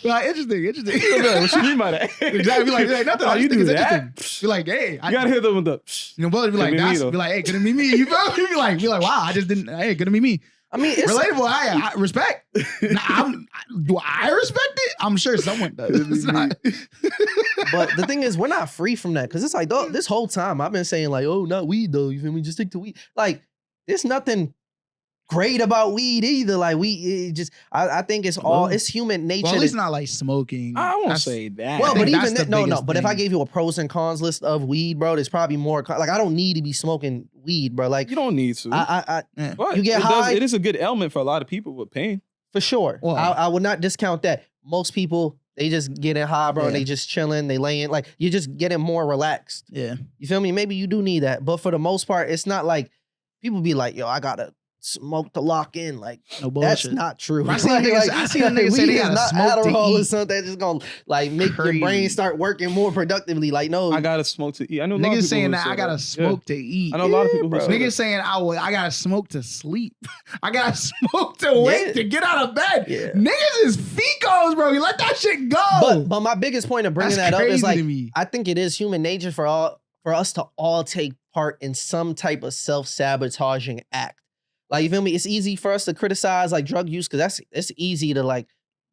Like, interesting. What you mean by that? Exactly. Be like nothing. Oh, you do that? Interesting. Be like, hey, you gotta hit them with the. Brother, be like, be like, hey, could it be me? You feel me? Be like, wow, I just didn't. Hey, could it be me? I mean, it's relatable. I respect. Do I respect it? I'm sure someone does. But the thing is, we're not free from that because it's like this whole time I've been saying like, oh, not weed though. You feel me? Just stick to weed. Like, there's nothing great about weed either. Like I think it's human nature. Well, at least not like smoking. I won't say that. Well, but even no. But if I gave you a pros and cons list of weed, bro, there's probably more. Like, I don't need to be smoking weed, bro. Like, you don't need to. But you get high. It is a good element for a lot of people with pain. For sure. Well, I would not discount that. Most people, they just getting high, bro. And they just chilling. They laying. Like, you're just getting more relaxed. Yeah. You feel me? Maybe you do need that. But for the most part, it's not like people be like, yo, I gotta smoke to lock in. Like, No that's bullshit. not true. I seen niggas say weed they is gotta not smoke to Adderall or eat. something that's just gonna like make Crazy. your brain start working more productively. Like, no, I gotta smoke to eat. I know a lot of Niggas people saying who that say I gotta Yeah. smoke to eat. I know a lot of people who bro. say Niggas that. saying I gotta smoke to sleep. I gotta smoke to wake Yeah. to get out of bed. Yeah. Niggas is ficos, bro. You let that shit go. but my biggest point of bringing That's that up is crazy like, to me. I think it is human nature for us to all take part in some type of self-sabotaging act. Like, you feel me? It's easy for us to criticize like drug use because it's easy to like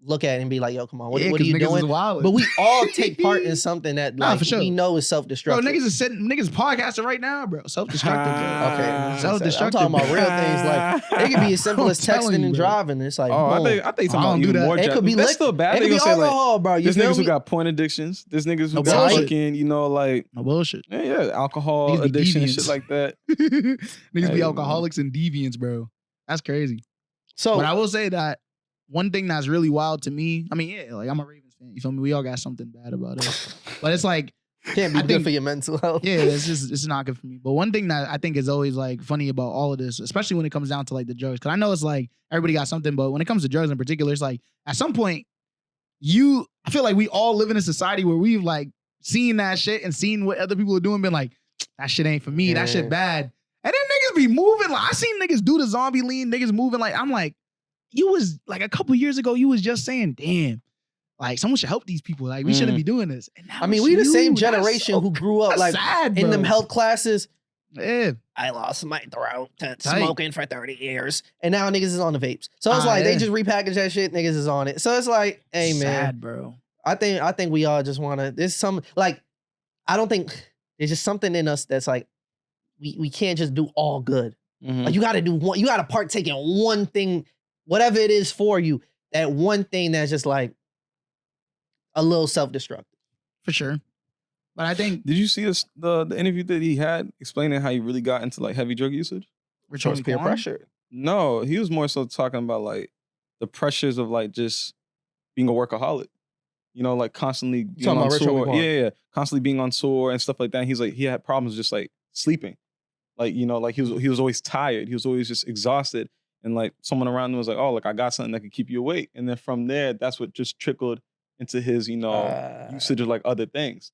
look at it and be like, yo, come on, what are 'cause you niggas doing? is wildin'. But we all take part in something that Nah, like for sure. we know is Bro, self-destructive. niggas podcasting right now, bro. Self-destructive, bro. Okay, I'm Self-destructive. talking about real things. Like, it could be as simple I'm as telling texting you, and bro. driving. It's like, Oh, I boom. think I talking don't about do even that. more. It could be That's liquor. still bad. It They could be gonna say like, alcohol, bro. You there's feel niggas who me? got porn addictions. There's niggas who No got bullshit. fucking, you know, like No bullshit. yeah, alcohol Niggas be addiction and deviants. shit like that. Niggas be Hey, alcoholics and deviants, bro. That's crazy. So But I will say that one thing that's really wild to me, I mean, yeah, like I'm a Ravens fan. You feel me? We all got something bad about us. But it's like, can't be I good think- for your mental health. yeah, it's not good for me. But one thing that I think is always like funny about all of this, especially when it comes down to like the drugs, because I know it's like everybody got something, but when it comes to drugs in particular, it's like at some point, I feel like we all live in a society where we've like seen that shit and seen what other people are doing, been like, that shit ain't for me, that shit Yeah. bad. And then niggas be moving. Like I seen niggas do the zombie lean, niggas moving like, I'm like, you was like a couple years ago, you was just saying, damn, like someone should help these people. Like we shouldn't be doing this. And now I mean, it's we the you. same That's generation so- who grew up that's like sad, in them bro. health classes. Yeah. I lost my throat to Tight. smoking for 30 years. And now niggas is on the vapes. So it's Ah, like they yeah. just repackage that shit, niggas is on it. So it's like, hey man, Sad, bro. I think we all just wanna, there's some like, I don't think there's just something in us that's like, we can't just do all good. Mhm. Like you gotta do one, you gotta partake in one thing, whatever it is for you, that one thing that's just like a little self-destructive. For sure. But I think Did you see this, the interview that he had explaining how he really got into like heavy drug usage? Rich Towards Homie peer Quan, pressure. No, he was more so talking about like the pressures of like just being a workaholic. You know, like constantly being Talking on about Rich Homie tour. Quan. Yeah, constantly being on tour and stuff like that. And he's like, he had problems just like sleeping. Like, you know, like he was always tired. He was always just exhausted. And like someone around him was like, oh, like I got something that could keep you awake. And then from there, that's what just trickled into his, you know, usage of like other things.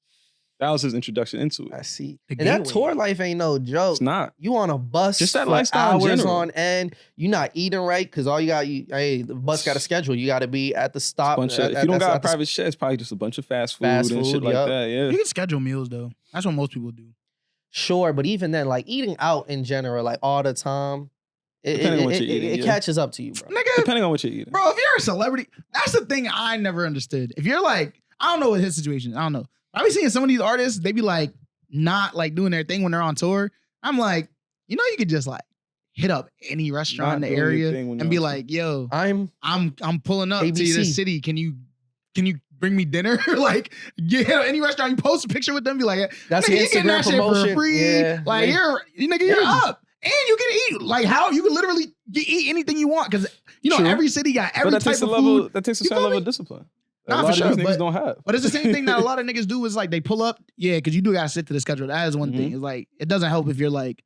That was his introduction into it. I see. The And that gateway. tour life ain't no joke. It's not. You on a bus Just that for lifestyle in hours general. on end. You not eating right because all you got, hey, the bus got a schedule. You got to be at the stop. Bunch of, if you don't got a private share, it's probably just a bunch of fast food Fast and shit food, like yup. that. Yeah. You can schedule meals though. That's what most people do. Sure, but even then, like eating out in general, like all the time, Depending on what you're eating, it yeah. catches up to you, bro. Nigga, Depending on what you're eating. bro, if you're a celebrity, that's the thing I never understood. If you're like, I don't know what his situation is. I don't know. I be seeing some of these artists, they be like not like doing their thing when they're on tour. I'm like, you know, you could just like hit up any restaurant Not in the doing your area thing when and be you're on like, yo, I'm I'm pulling up to ABC. this city. Can you bring me dinner? Like, yeah, any restaurant, you post a picture with them, be like, that's nigga, the you getting Instagram that shit promotion. for free. Yeah, Like yeah. you're Yeah. up. And you can eat like how you can literally eat anything you want. Cause you know, True. every city got But every that type takes a of level. food. That takes a You certain feel level me? of discipline. Nah, a for lot sure, of these niggas but- don't have. But it's the same thing that a lot of niggas do is like they pull up, yeah, because you do gotta sit to the schedule. That is one thing. It's like it doesn't help if you're like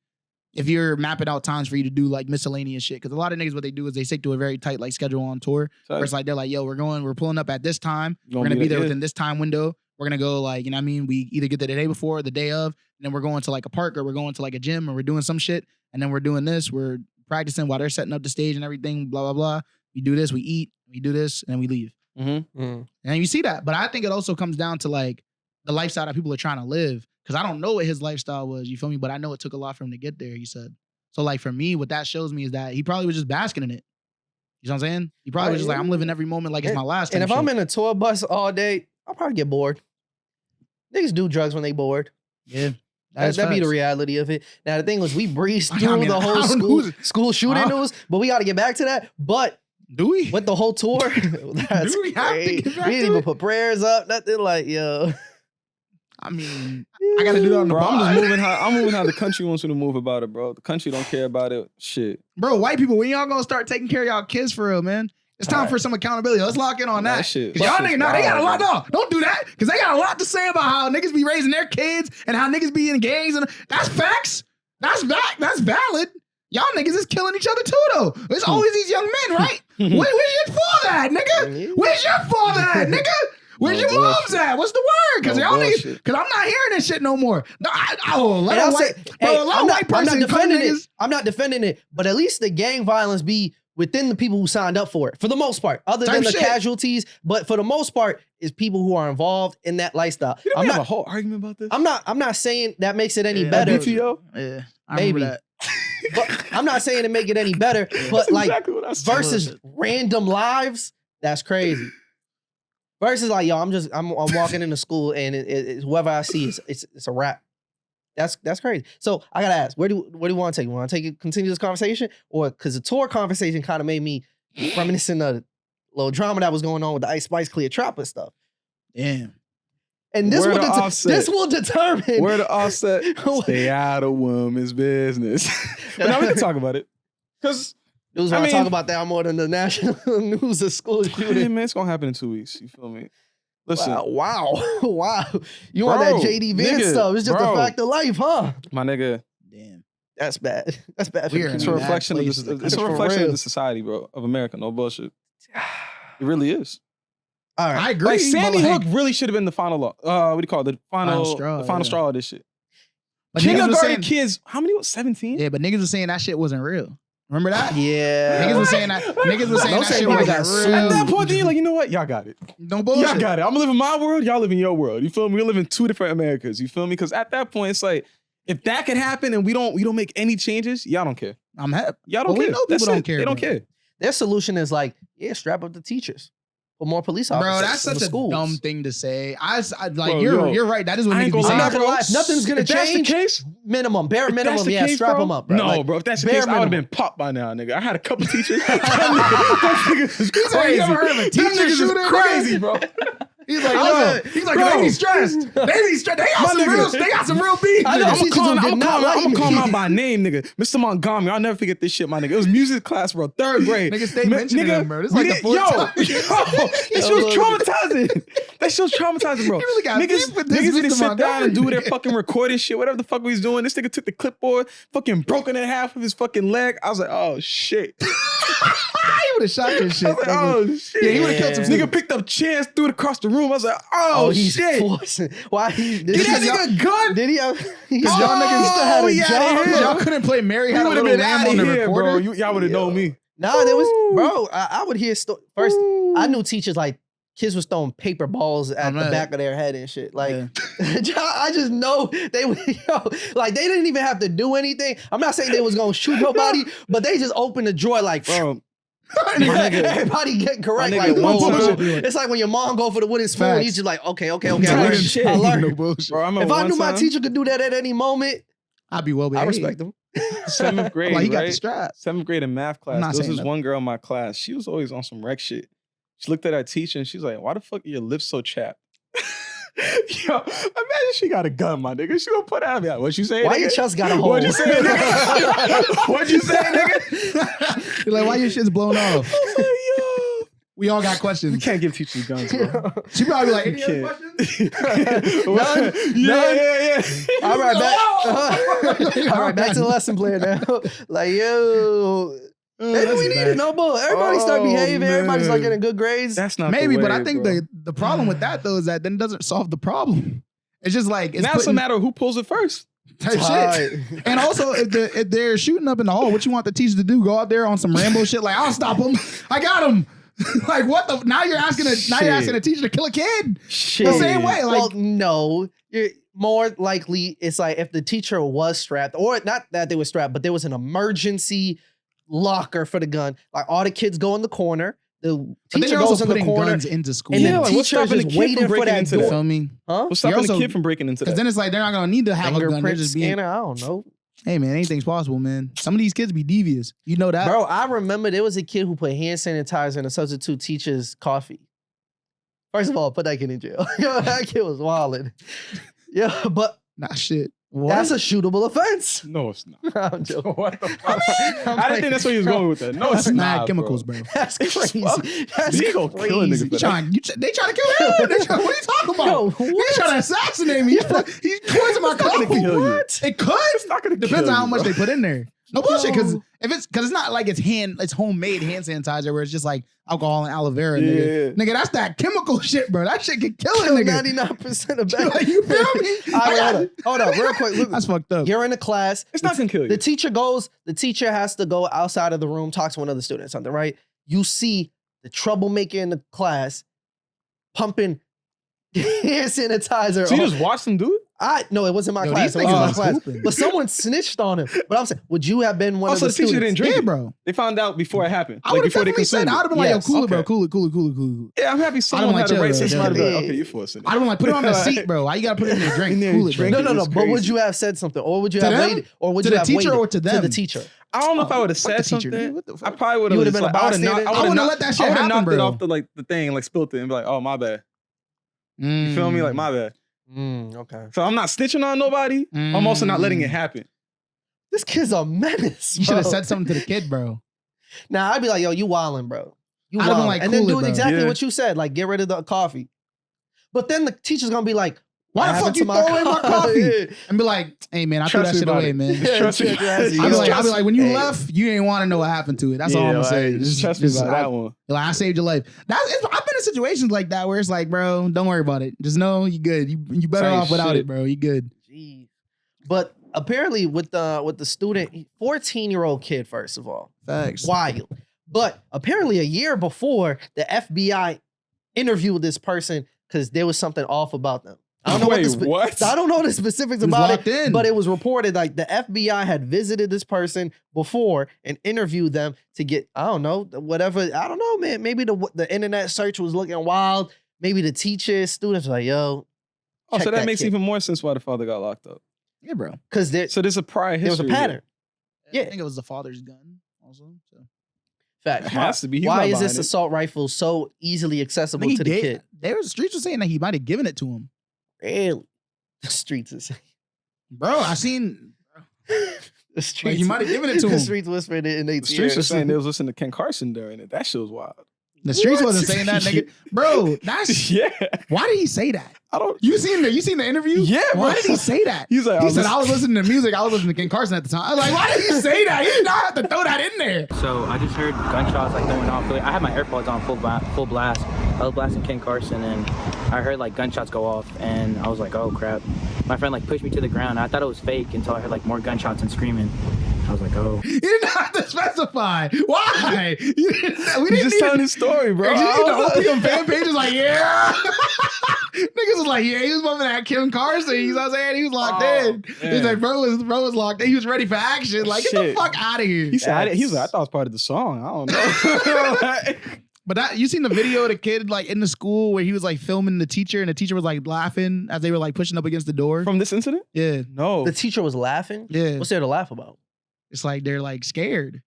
if you're mapping out times for you to do like miscellaneous shit. Because a lot of niggas what they do is they stick to a very tight like schedule on tour. Where it's like they're like, yo, we're pulling up at this time. We're gonna be there within this time window. We're gonna go like, you know what I mean? We either get there the day before or the day of, and then we're going to like a park or we're going to like a gym or we're doing some shit, and then we're doing this. We're practicing while they're setting up the stage and everything, blah, blah, blah. We do this, we eat, we do this, and then we leave. Mm-hmm. And you see that. But I think it also comes down to like the lifestyle that people are trying to live. Cause I don't know what his lifestyle was, you feel me? But I know it took a lot for him to get there, he said. So like for me, what that shows me is that he probably was just basking in it. You know what I'm saying? He probably was just like, I'm living every moment like it's my last. And if type I'm shit. in a tour bus all day, I'll probably get bored. Niggas do drugs when they bored. Yeah. That'd be the reality of it. Now the thing was, we breezed I through mean, the I whole don't know. school shooting Huh? news, but we got to get back to that. But Do we? with the whole tour, that's Do we have to crazy. get back We to didn't even it? put prayers up. Nothing like yo. I mean, I gotta do that on the Bro, I'm pod. just moving how I'm moving how the country wants me to move about it, bro. The country don't care about it. Shit. Bro, white people, when y'all gonna start taking care of y'all kids for real, man? It's time for some accountability. Let's lock in on Nah, that. that shit- Cause y'all that niggas, shit's nah, they got a wild, lot. No, don't do that. Cause they got a lot to say about how niggas be raising their kids and how niggas be in gangs and that's facts. That's valid. Y'all niggas is killing each other too, though. It's always these young men, right? Where's your father at, nigga? Where's your father at, nigga? Where's your mom's at? What's the word? Because y'all niggas, because I'm not hearing this shit no more. No, a lot of white person I'm not defending it. I'm not defending it, but at least the gang violence be within the people who signed up for it, for the most part, other than the casualties. But for the most part, is people who are involved in that lifestyle. You don't have a whole argument about this. I'm not saying that makes it any better. BTO? Yeah, maybe. That. But I'm not saying to make it any better. But like exactly versus random lives, that's crazy. Versus like, yo, I'm walking into school and it's whoever I see, it's a wrap. That's crazy. So I gotta ask, what do you want to take? You want to take it, continue this conversation, or because the tour conversation kind of made me reminiscent of a little drama that was going on with the Ice Spice Cleotrapa stuff. Damn. And this will determine where the offset. Stay out of women's business. But now we can talk about it because. News want to talk about that more than the national news of school shooting. Hey man, it's gonna happen in 2 weeks. You feel me? Listen, wow. You want that JD Vance stuff? It's just a fact of life, huh? My nigga. Damn, that's bad. That's bad. It's a reflection of this. It's a reflection of the society, bro, of America. No bullshit. It really is. All right, I agree. Like Sandy Hook really should have been the final law. What do you call it? The final straw of this shit. But kindergarten kids. How many was 17? Yeah, but niggas was saying that shit wasn't real. Remember that? Yeah. Niggas was saying that. Niggas was saying that shit wasn't real. At that point, then you're like, you know what? Y'all got it. No bullshit. Y'all got it. I'm gonna live in my world. Y'all live in your world. You feel me? We live in two different Americas. You feel me? Because at that point, it's like, if that could happen and we don't make any changes, y'all don't care. I'm happy. Y'all don't care. We know people don't care. They don't care. Their solution is like, strap up the teachers. Put more police officers. Bro, that's such a schools. dumb thing to say. You're right. That is what niggas be saying. I'm not gonna lie. If nothing's gonna change. That's the case. Minimum, bare minimum. Strap them up, bro. No, bro. If that's the case, I would have been popped by now, nigga. I had a couple teachers. That niggas is crazy. You ever heard of a teacher shooter? Crazy, bro. He's like, they be stressed. They be stressed. They got some real beef. I'm gonna call him out by name, nigga. Mr. Montgomery. I'll never forget this shit, my nigga. It was music class, bro. 3rd grade. Nigga, stay mentioning him, bro. This is like the 4th time. That shit was traumatizing. That shit was traumatizing, bro. Really niggas didn't sit down and do their fucking recording shit, whatever the fuck we was doing. This nigga took the clipboard, fucking broken in half with his fucking leg. I was like, oh shit. He would have shot this shit. Like, oh shit. Yeah, he would have killed some nigga students. Picked up chairs, threw it across the room. I was like, oh shit. Forcing. Why he did that nigga a gun? Did he have y'all niggas still had a job? Y'all couldn't play Mary Had a Little Lamb on the recorder? Bro. Y'all would have known me. Nah, there was bro. I would hear first. I knew teachers like kids was throwing paper balls at the back of their head and shit. Like I just know they would. Like they didn't even have to do anything. I'm not saying they was gonna shoot nobody, but they just opened the drawer like. Bro. Everybody get correct. Like it's like when your mom go for the wooden spoon, and you just like, okay. I learned. Bro, if I knew my teacher could do that at any moment, I'd be well behaved. I respect them. 7th grade, like, he got right? the strap. 7th grade in math class. There was this one girl in my class. She was always on some wreck shit. She looked at our teacher and she's like, why the fuck are your lips so chapped? Yo, imagine she got a gun, my nigga. She gonna put out me. What you say? Why your chest got a hole? What you say, nigga? What you say, nigga? You're like, why your shit's blown off? We all got questions. We can't give teachers guns, bro. She probably be like, any other questions? None? Yeah. All right, back to the lesson plan now. Like, yo. Maybe we need it no more. Everybody start behaving. Man. Everybody's like getting good grades. That's not maybe, the way, but I think the problem with that though is that then it doesn't solve the problem. It's just like now it's a matter of who pulls it first. Type shit. And also, if they're shooting up in the hall, what you want the teacher to do? Go out there on some Rambo shit? Like, I'll stop him. I got him. Like, what the? Now you're asking a teacher to kill a kid. Shit. The same way. Like, well, no. You're more likely it's like if the teacher was strapped, or not that they were strapped, but there was an emergency locker for the gun. Like all the kids go in the corner. The teacher goes in the corner guns into school. and the teacher is just waiting for that door. Feel me? Huh? What's stopping the kid from breaking into that? Because then it's like they're not gonna need to have a gun. Fingerprint scanner. I don't know. Hey man, anything's possible, man. Some of these kids be devious. You know that, bro. I remember there was a kid who put hand sanitizer in a substitute teacher's coffee. First of all, put that kid in jail. Yo, that kid was wilding. Yeah, but nah, shit. What? That's a shootable offense. No, it's not. I'm joking. What the fuck? I didn't think that's where you was going with that. No, it's not, chemicals, bro. That's crazy. That's crazy. Kill a nigga for they trying to kill him. What are you talking about? Yo, they trying to assassinate me. He's poisoning my coffee. What? It could. It's not gonna Depends kill on how you, much bro. they put in there. No bullshit, because it's not like it's homemade hand sanitizer where it's just like alcohol and aloe vera. Nigga, that's that chemical shit, bro. That shit can kill a nigga. 99% of bad. Like, you feel me? All right, hold up, real quick. Look, that's fucked up. You're in a class. It's not gonna kill you. The teacher has to go outside of the room, talk to one other student or something, right? You see the troublemaker in the class pumping hand sanitizer. So you just watched them do it? No, it wasn't my Yo, class. these It wasn't my niggas class. is stupid. But someone snitched on him. But I'm saying, would you have been one of Also, the the teacher students? didn't drink Yeah, it. bro. They found out before it happened. I would have before they definitely said, consumed I would have been like, yo, Yes. cool it, Okay. bro, cool it. Yeah, I'm happy someone like, had the chill, right chill, sense to be chill. like, okay, you're forcing it. I don't like put it on the seat, bro. Why you gotta put it in your drink? In there, Cool it, drink bro. it. No. It's But would crazy. you have said something, or would you To have them? waited, or would To you the have teacher waited or to them? To the teacher. I don't know if I would have Fuck said the teacher, something. dude. What the I fuck? probably would You have would've been a bystander? I wouldn't let that shit I would have happen, knocked it bro. off the thing, like spilt it and be like, oh, my bad. You feel me? Like, my bad. Okay. So I'm not snitching on nobody. I'm also not letting it happen. This kid's a menace. You should have bro. said something to the kid, bro. Nah, I'd be like, yo, you wildin', bro. You I'd have been wildin'. like, And then cool it, do bro. exactly Yeah. what you said, like get rid of the coffee. But then the teacher's gonna be like, Why what the fuck happened you to throw away my coffee? Yeah. And be like, hey man, I threw Trust that me shit about away, it. man. Just trust me. I'll be like, when you Hey. left, you ain't want to know what happened to it. That's all I'm gonna say. Just trust me about that one. Like, I saved your life. I've been in situations like that where it's like, bro, don't worry about it. Just know you good. You better Same off without shit. it, bro. You good. Jeez. But apparently with the student, 14-year-old kid, first of all. Facts. Wild. But apparently a year before, the FBI interviewed this person because there was something off about them. I don't know What? I don't know the specifics He was about locked it, in. but it was reported like the FBI had visited this person before and interviewed them to get, I don't know, whatever. I don't know, man. Maybe the internet search was looking wild. Maybe the teachers, students were like, yo. Oh, check so that makes kid. even more sense why the father got locked up. Yeah, bro. Because there So there's a prior history. was a pattern. I Yeah. think it was the father's gun also. So. Fact. It has to be. He's Why not is behind this it. assault rifle so easily I accessible think he to the gave, kid? the streets were saying that he might have given it to him. Really? The streets is Bro, I seen the streets. he might have given it to the him. streets whispered it in their The streets are ears. saying they was listening to Ken Carson during it. That shit was wild. The streets What? wasn't saying that, nigga. Bro, that's Yeah. why did he say that? I don't. You seen the interview? Yeah, Why bro. did he say that? He's like, He said, I was listening to music. I was listening to Ken Carson at the time. I was like, why did he say that? He did not have to throw that in there. So I just heard gunshots like going off. I had my AirPods on full blast. I was blasting Ken Carson and I heard like gunshots go off and I was like, oh crap. My friend like pushed me to the ground. I thought it was fake until I heard like more gunshots and screaming. I was like, oh. He didn't have to specify. Why? We He's didn't just need telling his story, bro. You need the Opium fan page is like, yeah. Niggas was like, yeah, he was bumping at Kim Carson. You know what I'm saying? He was locked in. He's man. like, bro was locked in. He was ready for action. Like, get the Shit. fuck out of here. He said, he's like, I thought it was part of the song. I don't know. But that you seen the video of the kid like in the school where he was like filming the teacher and the teacher was like laughing as they were like pushing up against the door? From this incident? Yeah. No. The teacher was laughing. Yeah. What's there to laugh about? It's like they're like scared.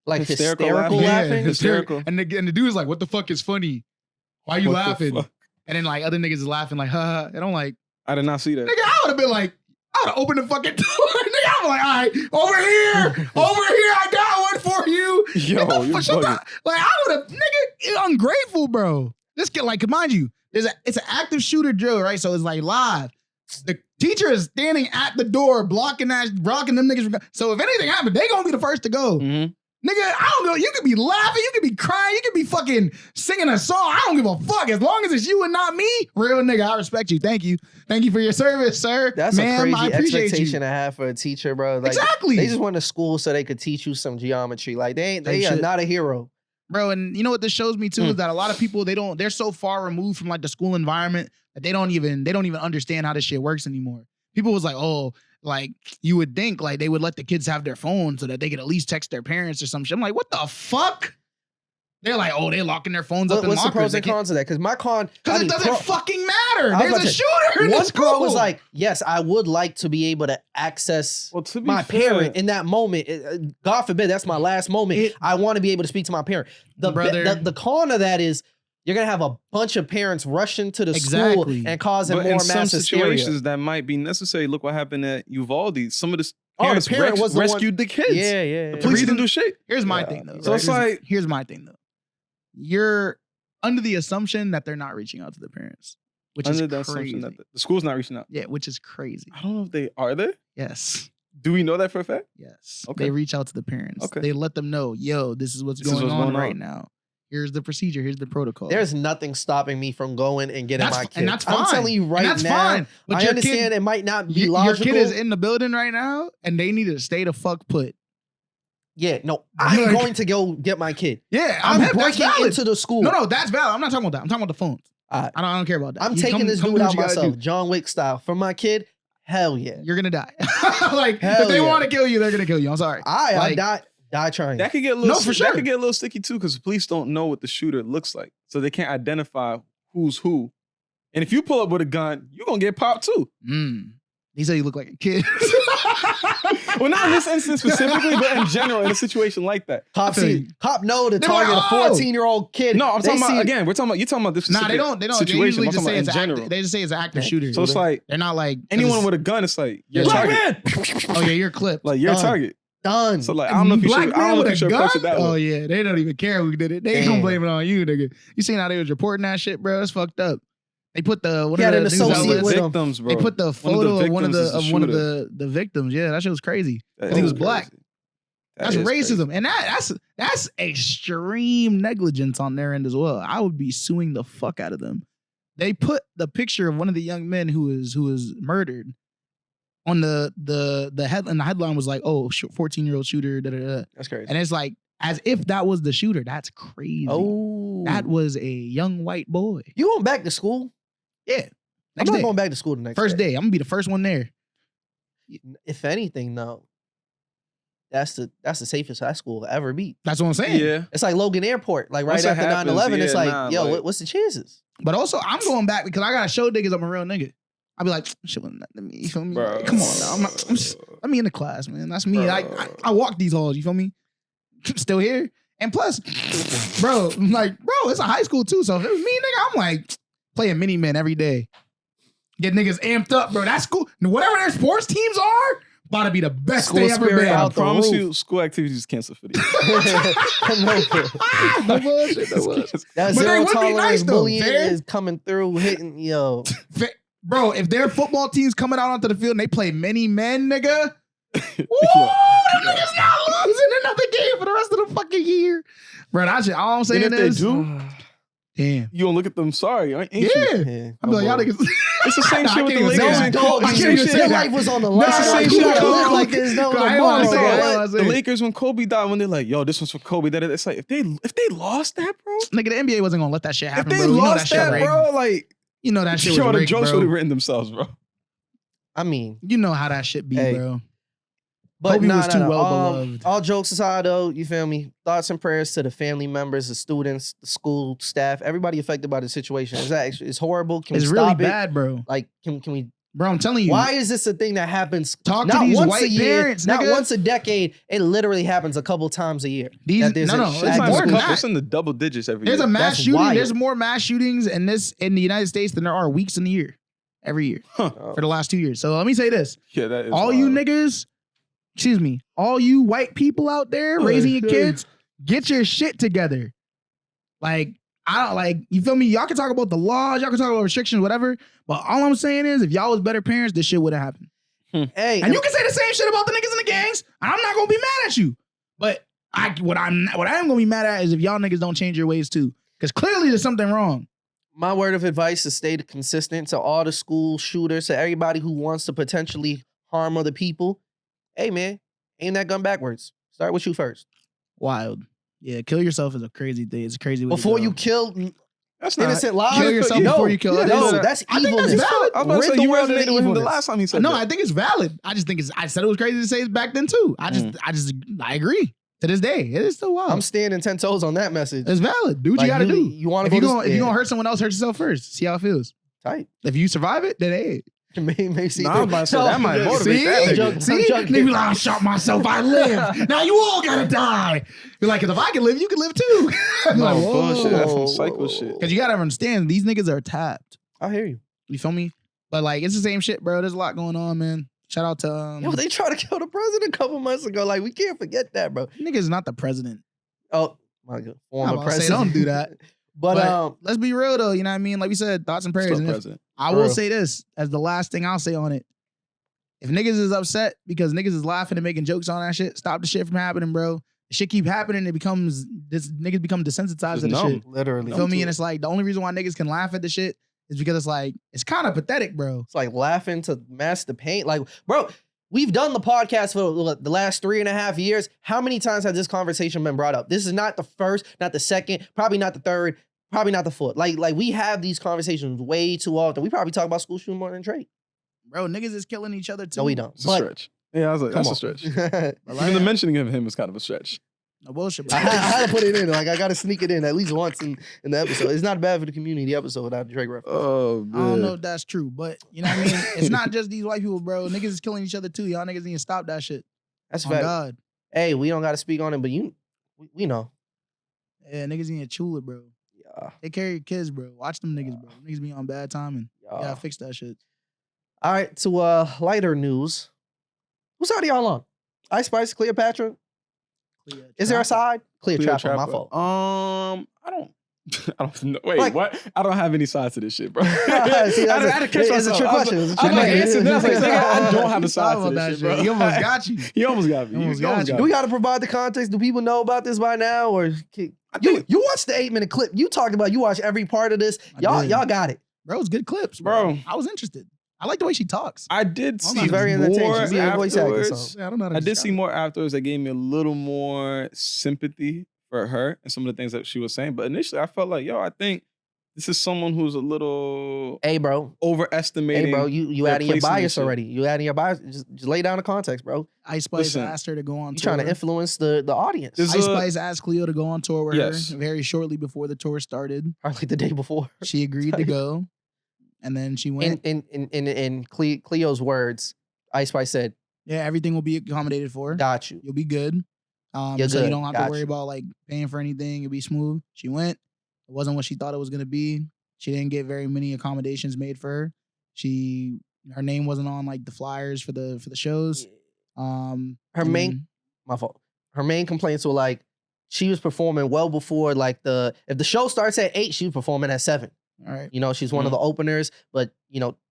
Like Hysterical hysterical, laughing? laughing? Hysterical. And the dude is like, what the fuck is funny? Why are you What the laughing? fuck? And then like other niggas is laughing like, ha. And I'm like, I did not see that. nigga, I would have been like, I would have opened the fucking door. Nigga, I'm like, all right, over here, I got one for you. Yo, Get the you're fuck- shut bugging. the- Like, I would have, nigga, ungrateful, bro. This kid, like, mind you, it's an active shooter drill, right? So it's like live. The teacher is standing at the door, blocking them niggas. So if anything happened, they gonna be the first to go. Mhm. Nigga, I don't know. You could be laughing, you could be crying, you could be fucking singing a song. I don't give a fuck. As long as it's you and not me, real nigga, I respect you. Thank you. Thank you for your service, sir. That's Ma'am, a I crazy appreciate expectation you. to have for a teacher, bro. Like, Exactly. They just went to school so they could teach you some geometry. Like they Same are shit. not a hero. Bro, and you know what this shows me too is that a lot of people they're so far removed from like the school environment that they don't even understand how this shit works anymore. People was like, oh, like you would think like they would let the kids have their phone so that they could at least text their parents or some shit. I'm like, what the fuck? They're like, oh, they're locking their phones up in What's the lockers. pros and cons of that? Because my con, Because I it mean, doesn't fucking matter. I was There's about a to- shooter in the one pro school. was like, yes, I would like to be able to access Well, to be my fair, parent in that moment. God forbid, that's my last moment. I want to be able to speak to my parent. The con of that is you're gonna have a bunch of parents rushing to the school Exactly. and causing but more in some mass hysteria. situations that might be necessary. Look what happened at Uvalde. Some of the Oh, the parents parent was the one- rescued the kids. Yeah. The police didn't do shit. Here's my Yeah. thing though. So it's like- here's my thing though. You're under the assumption that they're not reaching out to their parents, which Under is the crazy. assumption that the school's not reaching out. Yeah, which is crazy. I don't know if they are. They? Yes. Do we know that for a fact? Yes. Okay. They reach out to the parents. Okay. They let them know, yo, this is what's This is going what's on going right on. now. Here's the procedure. Here's the protocol. There's nothing stopping me from going and getting my kid. And that's fine. I'm telling you right and that's now. fine. But I your understand kid, it might not be your logical. kid is in the building right now, and they need to stay the fuck put. Yeah, no, I'm Like- going to go get my kid. Yeah, I'm that's breaking valid. into the school. No, that's valid. I'm not talking about that. I'm talking about the phones. Alright. I don't care about that. I'm You taking this come dude do out what you gotta myself, do. John Wick style. For my kid, hell yeah. You're gonna die. Like Hell if they yeah. want to kill you, they're gonna kill you. I'm sorry. I Like- die trying. That could get a little. No, for sure. That could get a little sticky too, because the police don't know what the shooter looks like, so they can't identify who's who. And if you pull up with a gun, you're gonna get popped too. He said you look like a kid. Well, not in this instance specifically, but in general, in a situation like that. Cop know to They're target like, a oh. 14-year-old kid. No, I'm They talking about see- again. You're talking about this. Nah, specific they don't. They Situation. usually I'm just talking say about it's in general. they just say it's an active shooter. So it's like they're not like anyone with a gun. It's like you're a Black target. Oh yeah, you're clipped. Like you're a Done. target. Done. So like I don't know if you should. Black I man don't know with if a you should gun. approach it that Oh way. yeah, they don't even care who did it. They Damn. gonna blame it on you, nigga. You seen how they was reporting that shit, bro? It's fucked up. They put the He had an news associate outlets- with him. Victims, bro. They put the photo of one of victims is the one of shooter. the victims. Yeah, that shit was crazy. That he is was black. crazy. That That's is racism, crazy. and that's extreme negligence on their end as well. I would be suing the fuck out of them. They put the picture of one of the young men who was murdered on the head, and the headline was like, "Oh, 14-year-old shooter." Da, da, da. That's crazy. And it's like as if that was the shooter. That's crazy. Oh, That was a young white boy. you going back to school? Yeah. I'm Next not day. going back to school the next First day. I'm gonna be the first one there. If anything, though, that's the safest high school to ever be. That's what I'm saying. Yeah. It's like Logan Airport. Like right Once it after happens, 9/11, it's yeah, like, nah, yo, like- what's the chances? But also, I'm going back because I gotta show niggas I'm a real nigga. I'll be like, shit wasn't that to me. You feel me? Bro. Like, come on now. I'm me in the class, man. That's me. I walk these halls, you feel me? Still here. And plus, bro, it's a high school too. So if it was me, nigga, I'm like playing mini men every day. Get niggas amped up, bro. That's cool. Whatever their sports teams are, about to be the best School they ever spirit been. out I the promise roof. you, school activities is canceled for these. No bullshit, no bullshit. That But they zero would be tolerance nice, though. bullying Fair. is coming through, hitting, yo. Bro, if their football team's coming out onto the field and they play many men, nigga, woo, them niggas not losing another game for the rest of the fucking year. Bro, that's all I'm And saying if they is, do, damn. you gonna look at them sorry, ain't you? Yeah. Yeah. I'm like, y'all boy. niggas. It's the same Nah, shit I with the can't even say Lakers that. and Kobe. I can't Same even shit. say Your that. life was on the Nah, line. it's the Like, same you shit gotta with live Kobe. like there's no I ain't tomorrow. wanna say it. bro. The Lakers when Kobe died, when they're like, yo, this was for Kobe. That it's like if they lost that, bro. Nigga, the NBA wasn't gonna let that shit If happen, they bro. You know that lost shit that, rigged. bro, like You know that shit yo, was the rigged, jokes would have bro. written themselves, bro. I mean, You know how that shit be, Hey. bro. but Kobe nah, was too nah, nah. well beloved. All jokes aside, though, you feel me? Thoughts and prayers to the family members, the students, the school staff, everybody affected by the situation. It's horrible. Can It's we really stop it? bad, bro. Like, can we? Bro, I'm telling you. Why is this a thing that happens? Talk to not these once white a year, parents, not nigga. once a decade. It literally happens a couple times a year. These, that there's no, a no, shit it's It's not more even than a couple. that. It's in the double digits every There's year. a mass That's shooting. wild. There's more mass shootings in the United States than there are weeks in the year, every year Oh. for the last 2 years. So let me say this: Yeah, that is all you niggas, excuse me, all you white people out there raising your kids, get your shit together. Like I don't like you feel me. Y'all can talk about the laws, y'all can talk about restrictions, whatever. But all I'm saying is, if y'all was better parents, this shit wouldn't happen. Hey, And you can say the same shit about the niggas in the gangs. And I'm not gonna be mad at you. But what I am gonna be mad at is if y'all niggas don't change your ways too. Because clearly there's something wrong. my word of advice is stay consistent to all the school shooters, to everybody who wants to potentially harm other people. Hey, man, aim that gun backwards. Start with you first. Wild. Yeah, kill yourself is a crazy thing. It's a crazy way Before to you go. kill That's not. innocent lives. Kill yourself no, before you kill others. No, Yeah, that's I think that's evilness. valid. I was about to Rid say the you world of resonated with him the evilness. last time he said No, that. I think it's valid. I said it was crazy to say it back then too. I agree. To this day, it is still wild. I'm standing 10 toes on that message. It's valid. Do what Like, you gotta do. You want If to you're go gonna, if you're gonna hurt someone else, hurt yourself first. See how it feels. tight. If you survive it, then hey. May see Nah, I'm about to say that might motivate that See? nigga. See? joking. Nigga be like, I shot myself, I lived. Now you all gotta die. Be like, 'cause if I can live, you can live too. I'm No like, bullshit. That's some whoa, psycho whoa. shit. Because you gotta understand, these niggas are tapped. I hear you. You feel me? But like, it's the same shit, bro. There's a lot going on, man. Shout out to Yo, they tried to kill the president a couple months ago. Like, we can't forget that, bro. niggas not the president. Oh, my God. I'm Former about to say, president. don't do that. But let's be real though. You know what I mean? Like we said, thoughts and prayers. Still And if, president. I For will real. say this as the last thing I'll say on it. If niggas is upset because niggas is laughing and making jokes on that shit, stop the shit from happening, bro. The shit keep happening. Niggas become desensitized to the shit. Literally. You feel me? And it's like the only reason why niggas can laugh at the shit is because it's like it's kind of pathetic, bro. It's like laughing to mask the pain. Like, bro, we've done the podcast for the last 3.5 years. How many times has this conversation been brought up? This is not the first, not the second, probably not the third, probably not the fourth. Like we have these conversations way too often. We probably talk about school shooting more than Drake. Bro, niggas is killing each other too. No, we don't. It's a stretch. Yeah, I was like, that's a stretch. Even the mentioning of him is kind of a stretch. No bullshit, bro. I had to put it in. Like, I got to sneak it in at least once in the episode. It's not bad for the community episode without Drake reference. Oh, man. I don't know if that's true, but you know what I mean? It's not just these white people, bro. Niggas is killing each other too. Y'all niggas need to stop that shit. That's a Oh, fact. God. Hey, we don't got to speak on it, but we know. Yeah, niggas need to chula, bro. Yeah. Take care of your kids, bro. Watch them niggas, bro. Niggas be on bad timing. Yeah. You gotta fix that shit. All right, to lighter news. Whose side are y'all on? Ice Spice, Cleopatra? Is there a side? Cleotrapa, my fault. I don't know. Wait, Like- what? I don't have any sides to this shit, bro. See, I had to catch it's a myself. trick I was question. It's a like- trick I'm like, question. answer that. Like, nigga, I don't have a side Sorry to about this shit, bro. He almost got you. He almost got me. He almost He almost got got Do me. we got to provide the context? Do people know about this by now? Or you watched the 8-minute clip. You talked about, you watched every part of this. I did. Y'all got it. Bro, it's good clips, Bro. I was interested. I like the way she talks. I did She's see very entertaining. more She's being a voice actor, afterwards. so. Yeah, I don't know how to I did describe see it. more afterwards that gave me a little more sympathy for her and some of the things that she was saying. But initially, I felt like, I think this is someone who's a little Hey, bro. overestimating. Hey, bro, you their adding your place in this bias shit. already. You adding your bias. Just lay down the context, bro. Ice Spice Listen, asked her to go on You tour. trying to influence the audience. This- Ice Spice asked Cleo to go on tour with Yes. her very shortly before the tour started. Probably the day before. She agreed to go. And then she went. In Cleo's words, Ice Spice said, Yeah, everything will be accommodated for. got you. You'll be good. You're so good. you don't have Got to worry you. about like paying for anything. It'll be smooth. She went. It wasn't what she thought it was gonna be. She didn't get very many accommodations made for her. Her name wasn't on like the flyers for the shows. Her and main then- my fault. Her main complaints were like she was performing well before like if the show starts at 8, she was performing at 7. all right. You know, she's one of the openers, but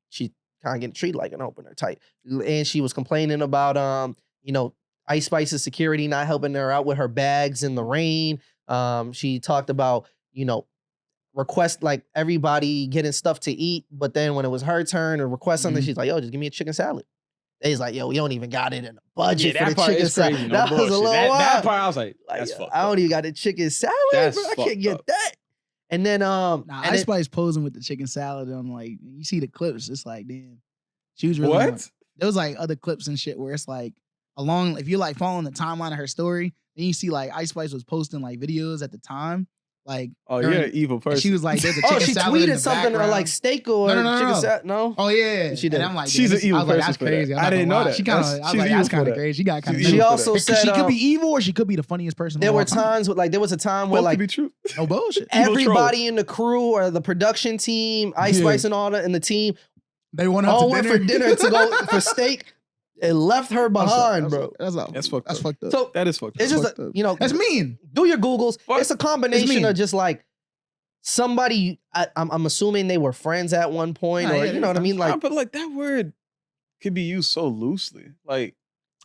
she kind of getting treated like an opener type. And she was complaining about Ice Spice's security not helping her out with her bags in the rain. She talked about, request like everybody getting stuff to eat, but then when it was her turn to request something, she's like, yo, just give me a chicken salad. They's like, yo, we don't even got it in the budget for the chicken salad. That was a little that wild. part, I was like, that's fucked I up. don't even got the chicken salad, That's bro. I fucked can't get up. that. And then Nah, and Ice then- Spice posing with the chicken salad. And I'm like, you see the clips, it's like, damn. She was really What? There was like other clips and shit where it's like if you're like following the timeline of her story, then you see like Ice Spice was posting like videos at the time. Like, Oh, during- you're an evil person. and she was like, there's a chicken oh, she salad in tweeted the something background. like steak or No. chicken salad. No. Oh yeah, She did. And I'm like, She's damn, an evil I was like, person that's for that. crazy. I'm I not didn't gonna know lie. that. She kind of, That's- I was she's like, evil that's for kind of that. crazy. She got kind of. She's She evil for also that. said She could be evil or she could be the funniest person. there of all were time. times with there was a time where Both like could be true. No bullshit. Evil troll. everybody in the crew or the production team, Ice Yeah. Spice and all that, and the team They went out all to went for dinner to go for steak and left her behind, bro. That's fucked up. fucked up. So That is fucked up. it's just fucked up. That's do mean. your Googles. Fuck. It's a combination mean. of just like somebody. I'm assuming they were friends at one point, Nah, or yeah, you know what I mean. Nah, Like but like that word could be used so loosely. Like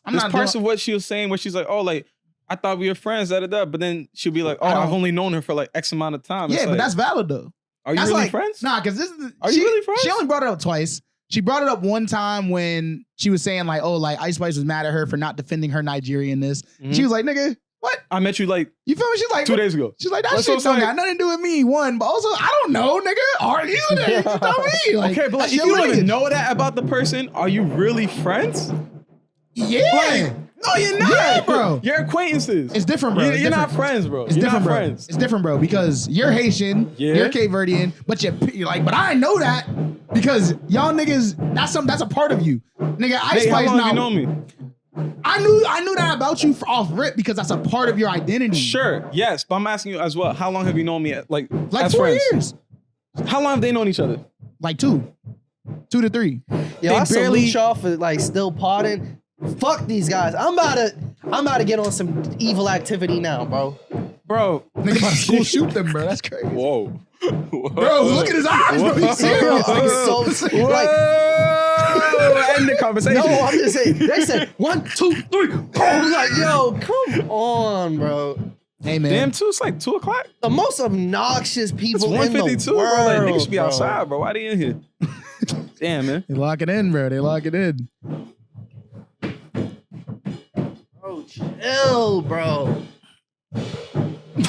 I'm there's not parts doing- of what she was saying where she's like, oh, like I thought we were friends, but then she'll be like, oh, I don't- I've only known her for like X amount of time. Yeah, It's but like, that's valid though. are you That's really like, friends? Nah, because this is. Are you really friends? She only brought it up twice. She brought it up one time when she was saying like, oh, like Ice Spice was mad at her for not defending her Nigerianness. Mhm. She was like, nigga, what? I met you like You feel me? She's like, 2 days ago. she's like, that That's shit what don't I'm got nothing to do with me. One, but also, I don't know, nigga. Are you? You tell me. Like, Okay, but like, that's if your you don't even lineage. know that about the person, are you really friends? Yeah. Like, no, you're not, Yeah, bro. You're acquaintances. It's different, bro. You're, It's you're not different. friends, bro. It's You're different, not bro. friends. It's different, bro, because you're Haitian, Yeah. you're Cape Verdean, but you're like, but I know that because y'all niggas, that's a part of you. Nigga, Ice Hey, how Spice long now. have you known me? I knew that about you off rip because that's a part of your identity. Sure, yes, but I'm asking you as well. How long have you known me? Like as 4 friends? years. How long have they known each other? Like 2 to 3. yo, they I barely- salute y'all for like still potting. Fuck these guys. I'm about to get on some evil activity now, bro. Bro. Nigga about to school shoot them, bro. That's crazy. Whoa. Bro, look at his eyes, bro. He's Bro, serious. I'm so Whoa. like End the conversation. No, I'm just saying. They said 1, 2, 3. I was like, yo, come on, bro. Hey man, Damn, too. It's like 2 o'clock. The most obnoxious It's people in the 1:52, world. bro. Like niggas should be bro. outside, bro. Why they in here? Damn, man. they lock it in, bro. They lock it in. Bro, chill, bro. He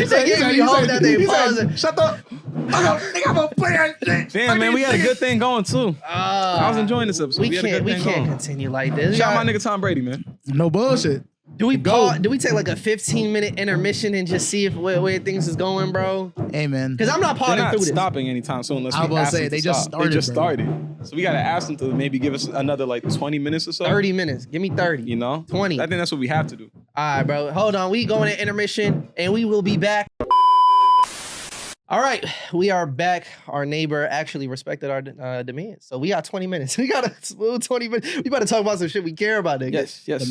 said, give me hope that they pause it. Shut up. Damn, man, we had a good thing going too. I was enjoying this episode. We had a good can't thing going. continue like this. Shout out my nigga Tom Brady, man. No bullshit. Do we take like a 15-minute intermission and just see if where things is going, bro? Hey man, Because I'm not They're parting not through this. stopping anytime soon unless I was we about to ask say, them they to just stop. started, They just bro. started. So we gotta ask them to maybe give us another like 20 minutes or so. 30 minutes. Give me 30. You know? 20. I think that's what we have to do. All right, bro. Hold on. We going to intermission and we will be back. All right, we are back. Our neighbor actually respected our demands. So we got 20 minutes. We got a smooth 20 minutes. We about to talk about some shit we care about, nigga. Yes.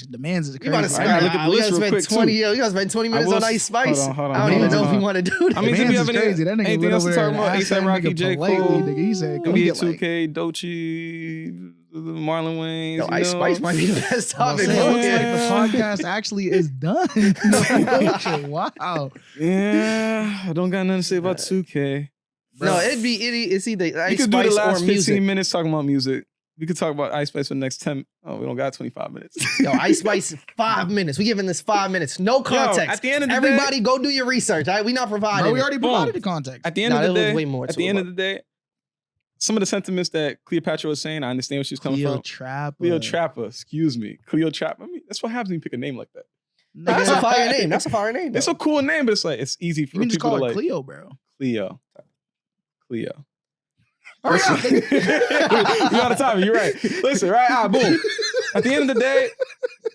Demands is We about to crazy. I gotta look at the list real quick, 20, too. you gotta spend 20 minutes will on Ice Spice. hold on, I don't even know hold if we on. want to do that. I mean, Demands do we is have any- crazy. That nigga anything went else to over talk there about? and asked A$AP that Rocky, nigga J. politely, Cole, nigga. He said, come NBA get like 2K, Doechii, Marlon Wayans. Yo, you Ice know? Spice might be the best topic. It looks Yeah. like the podcast actually is done. Wow. Yeah, I don't got nothing to say about 2K. No, it's either We Ice could do the Spice last or 15 music. minutes talking about music. We could talk about Ice Spice for the next 10. Oh, we don't got 25 minutes. Yo, Ice Spice, 5 minutes. We giving this 5 minutes. No context. at the end of the Everybody day, go do your research. All right, we not providing. Bro, we it. already provided the context. at the end Nah, of the there was day, way more at to the it, end but- of the day, some of the sentiments that Cleopatra was saying, I understand where she was coming from. Cleotrapa, excuse me. Cleotrapa. I mean, that's what happens when you pick a name like that. That's a fire name. That's a fire name. It's though. a cool name, but it's like it's easy for You can just people call to her like Cleo, bro. Cleo. Hurry up. You out of time. You're right. Listen, right? Boom. At the end of the day,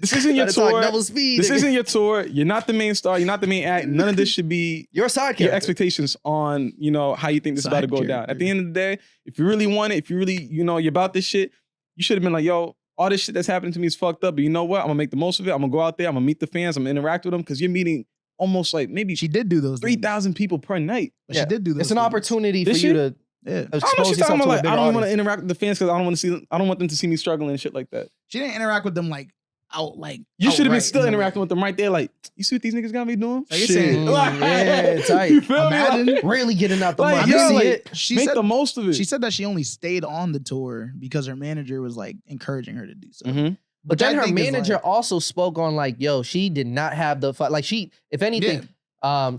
this isn't your Gotta talk tour. double speed. This nigga. isn't your tour. You're not the main star. You're not the main act. None of this should be your side your character. expectations on, how you think this is about to Side go down. character. At the end of the day, if you really want it, if you really, you're about this shit, you should have been like, yo, all this shit that's happening to me is fucked up, but you know what? I'm gonna make the most of it. I'm gonna go out there. I'm gonna meet the fans. I'm gonna interact with them because you're meeting almost like maybe She did do those 3,000 people per night. But Yeah. she did do those It's an things. opportunity Did for she? you to Yeah. I don't know. expose She's yourself talking to about a like bigger I don't want to audience. interact with the fans because I don't want them to see me struggling and shit like that. She didn't interact with them like out like You should have been outright, still you know. interacting with them right there. Like, you see what these niggas got me doing? Like, it's Shit. saying, yeah, tight. You feel me? Imagine- Like, Really getting out the Like, mud. yo, You see like, it? She make said the most of it. she said that she only stayed on the tour because her manager was like encouraging her to do so. Mhm. But then I her think is, manager like- also spoke on like, yo, she did not have the like she, if anything,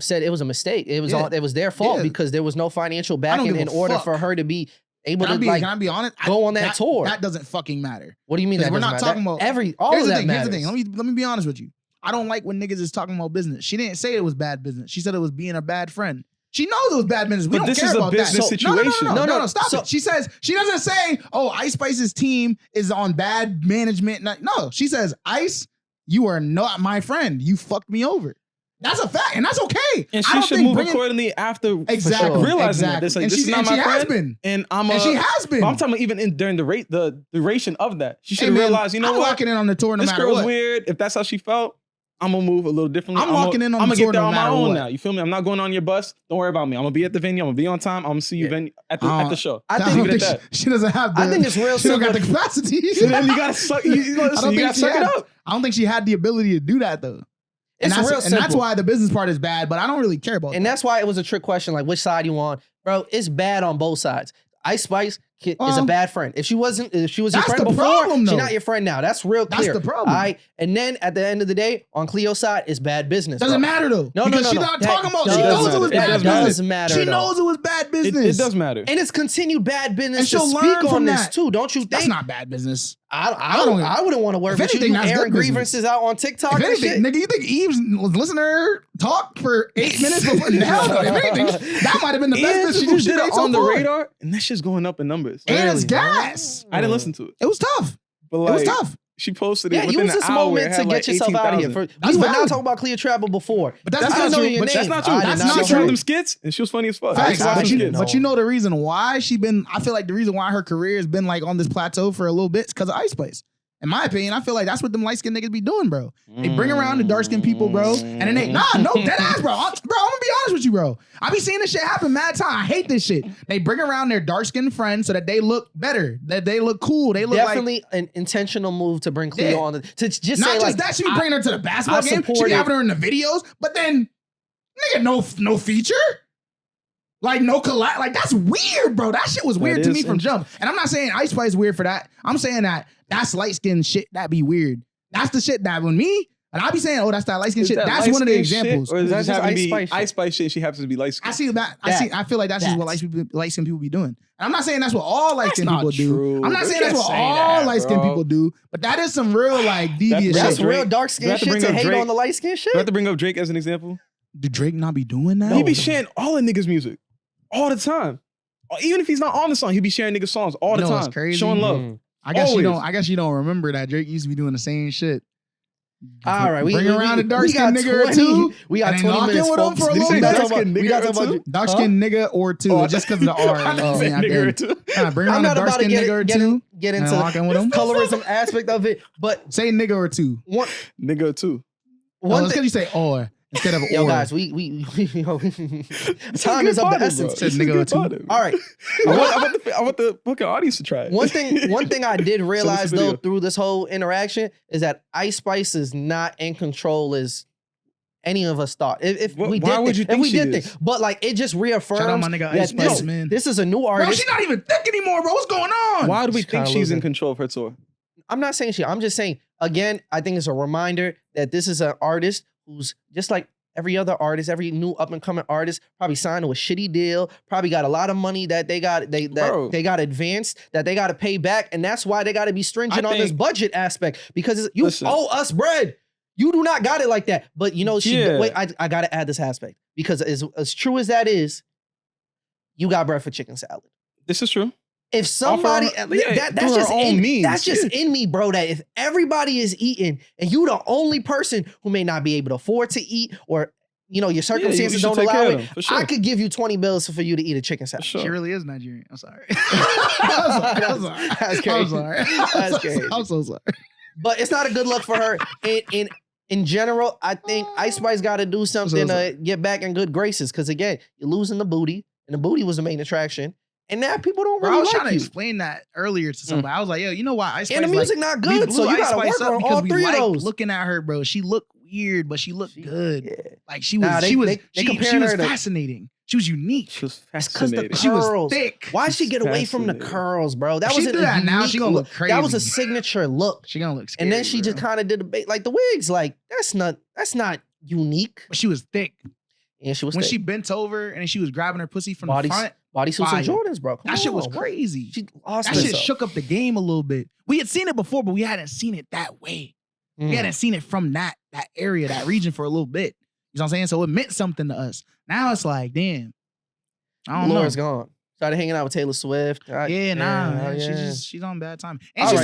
said it was a mistake. It was Yeah. it was their fault Yeah. because there was no financial I don't backing give in a order fuck. for her to be able Can to like. I be honest? go on that tour. That doesn't fucking matter. What do you mean? 'Cause That we're doesn't not matter? talking about- all Here's of the that thing. matters. Here's the thing. Let me be honest with you. I don't like when niggas is talking about business. She didn't say it was bad business. She said it was being a bad friend. She knows it was bad business. We But don't this care is a about business that. situation. No, stop So- it. She says she doesn't say, "Oh, Ice Spice's team is on bad management." No, she says, "Ice, you are not my friend. You fucked me over." That's a fact, and that's okay. And I she don't should think move bringing- accordingly after Exactly. realizing that. Exactly. It's like, And this is not and my she has friend. been. And And she has been. But I'm talking about even during the duration of that. She should Hey, have man, realized, you know I'm what? locking in on the tour no This matter girl's what. weird. If that's how she felt, I'm gonna move a little differently. I'm locking in on I'm the gonna tour get there no on my matter own what. now. You feel me? I'm not going on your bus. Don't worry about me. I'm gonna be at the venue. I'm gonna be on time. I'm gonna see you at the show. I I think don't Leave it think at that. she doesn't have the. I think it's real She don't got the simple. capacity. So then you gotta suck. You I don't gotta think she suck it had- up. I don't think she had the ability to do that though. It's and real and that's simple. why the business part is bad. But I don't really care about And that. that's why it was a trick question, like which side you on, bro. It's bad on both sides. Ice Spice is a bad friend. If she was your That's friend the before, problem, she's though. not your friend now. That's real That's clear. the problem. All right. And then at the end of the day, on Cleo's side, it's bad business. Doesn't bro. matter though. No, because no, she's no. not That talking about. She does knows it was matter. bad It business. does matter, She though. knows it was bad business. It does matter. And it's continued bad business And to she'll speak learn on from this that. too, don't you think? That's not bad business. I wouldn't want to work If with anything, you. that's Airing good business. grievances out on TikTok If and shit. anything, nigga, you think Eves was listening to her talk for 8 minutes before? Hell no. If anything, that might have been the best And business she move just she did made it so on the far. radar, and that shit's going up in numbers. And it's Really? gas. I didn't listen to it, It was tough. but It like was tough. she posted it Yeah, within use an this hour. moment It to had like get yourself out of here. 18,000. That's We were not valid. talking about Cleotrapa before. But that's That's not not true. knowing your But that's name. not true. I did That's not not She know tried true. that. them skits, and she was funny as fuck. Facts. I watched But them you, skits. but you know the reason why she been. I feel like the reason why her career has been like on this plateau for a little bit is because of Ice Spice. In my opinion, I feel like that's what them light skinned niggas be doing, bro. They bring around the dark skinned people, bro, and then they dead ass, bro. I'm gonna be honest with you, bro. I be seeing this shit happen mad time. I hate this shit. They bring around their dark skinned friends so that they look better, that they look cool. They look definitely an intentional move to bring Cleo on to just not say just like that. She be bringing her to the basketball game. She be having her in the videos, but then nigga, no feature. Like no collab, like that's weird, bro. That shit was weird to me from jump. And I'm not saying Ice Spice is weird for that. I'm saying that's light skin shit that be weird. That's the shit that when me and I be saying, oh, that's that light skin shit. That's one of the examples. Or is that just Ice Spice shit? She happens to be light skin. I see that. I feel like that's just what light skin people be doing. And I'm not saying that's what all light skin people do. I'm not saying that's what all light skin people do. But that is some real like devious shit. That's real dark skin shit to hate on the light skin shit. Do I have to bring up Drake as an example? Do Drake not be doing that? He be sharing all the niggas' music. All the time. Even if he's not on the song, he be sharing niggas' songs all the time. It's crazy. Showing love. I guess you don't remember that Drake used to be doing the same shit. All right, bring around a dark skinned nigga or two. We got 20 minutes with them for a little bit. Dark skinned nigga or two, just because of the R. Nigga or two. Bring around a dark skinned nigga or two. Get into the colorism aspect of it, but say nigga or two. Nigga or two. It's because you say or. Instead of yo, guys, we time is of the essence. Said nigga or two. All right, I want the fucking audience to try it. One thing I did realize though through this whole interaction is that Ice Spice is not in control as any of us thought. But like it just reaffirms. Shout out my nigga Ice Spice, man. This is a new artist. Bro, she's not even thick anymore, bro. What's going on? Why do we think she's in control of her tour? I'm not saying I'm just saying again. I think it's a reminder that this is an artist who's just like every other artist, every new up and coming artist, probably signed to a shitty deal, probably got a lot of money that they got got advanced, that they got to pay back, and that's why they got to be stringent on this budget aspect because you owe us bread. You do not got it like that. But you know, wait, I got to add this aspect because as true as that is, you got bread for chicken salad. This is true. If somebody that's just in me. That's just in me, bro. That if everybody is eating and you the only person who may not be able to afford to eat or you know your circumstances don't allow it, I could give you 20 bills for you to eat a chicken salad. She really is Nigerian. I'm sorry. I'm sorry. That's crazy. I'm sorry. That's crazy. I'm so sorry. But it's not a good look for her. In general, I think Ice Spice got to do something to get back in good graces because again, you're losing the booty, and the booty was the main attraction. And now people don't really like you. I was trying to explain that earlier to somebody. I was like, yo, you know why Ice Spice and the music not good, so you gotta work on all three of those. Looking at her, bro, she looked weird, but she looked good. Yeah. Like she was fascinating. She was unique. She was fascinating. She was thick. Why'd she get away from the curls, bro? That was now she gonna look crazy. That was a signature look. She gonna look scary, and then she just kind of did like the wigs. Like that's not unique. But she was thick. Yeah, she was when thick. she bent over and she was grabbing her pussy from the front. Bodysuits and Jordans, bro. That shit was crazy. That shit shook up the game a little bit. We had seen it before, but we hadn't seen it that way. We hadn't seen it from that area, that region for a little bit. You know what I'm saying? So it meant something to us. Now it's like, damn. I don't know. Laura's gone. Started hanging out with Taylor Swift. She's on bad time. And she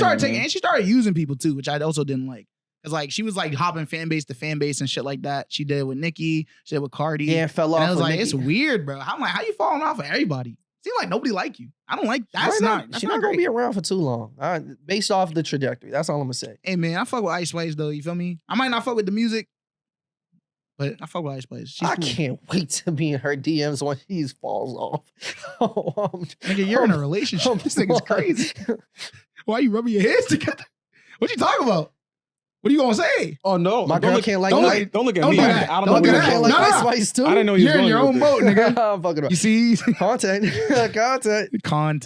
started using people too, which I also didn't like. Cause like she was like hopping fan base to fan base and shit like that. She did it with Nicki. She did it with Cardi. Yeah, fell off. And I was like, Nicki. It's weird, bro. I'm like, how you falling off of everybody? Seems like nobody like you. I don't like that. She's not gonna be around for too long. Based off the trajectory. That's all I'm gonna say. Hey man, I fuck with Ice Spice though. You feel me? I might not fuck with the music, but I fuck with Ice Spice. I can't wait to be in her DMs when he falls off. Nigga, you're in a relationship. This nigga's crazy. Why are you rubbing your heads together? What you talking about? What are you gonna say? Oh no, my girl can't like. Don't look at me. I don't know. Can't like Ice Spice too. I didn't know you're in your own boat, nigga. I'm fucking around. You see, content.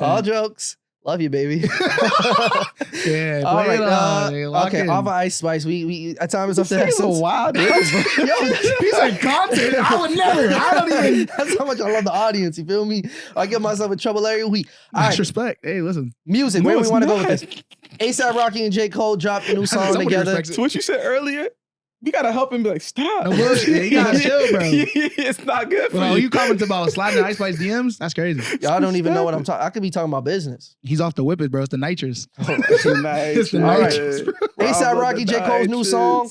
All jokes. Love you, baby. Yeah. All right. Okay. Off of Ice Spice. We at times up to that. So wild. Yo, he said content. I would never. I don't even. That's how much I love the audience. You feel me? I get myself in trouble every week. Respect. Hey, listen. Music. Where we want to go with this? A$AP Rocky and J. Cole dropped a new song together. So what you said earlier, we gotta help him be like, stop. No bullshit. You gotta chill, bro. It's not good for you. You comment about sliding Ice Spice DMs? That's crazy. Y'all don't even know what I'm talking. I could be talking about business. He's off the whippet, bro. It's the nitrous. It's the nitrous. All right. A$AP Rocky, J. Cole's new song,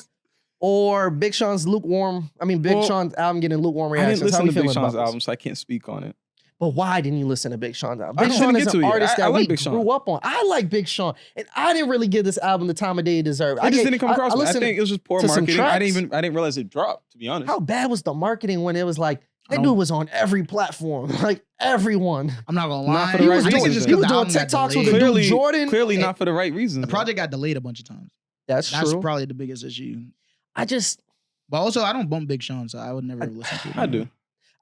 or Big Sean's lukewarm. I mean, Big Sean's album getting lukewarm reactions. I didn't listen to Big Sean's album, so I can't speak on it. but why didn't you listen to Big Sean's album? I Big just Sean didn't is get to an it yet. artist I that like we Big Sean. grew up on. I like Big Sean, and I didn't really give this album the time of day it deserved. It just didn't come across me. I listened think it was just poor to some marketing. I tracks. didn't realize it dropped, to be honest. How bad was the marketing when it was like that I dude was on every platform, like everyone. I'm not gonna Not lie. for the He right was reasons, doing, then. he was the doing album got TikToks with delayed. the dude Jordan. Clearly not for the right reasons. The project got delayed a bunch of times. That's That's true. probably the biggest issue. But But also, I don't bump Big Sean, so I would never listen to it. I do.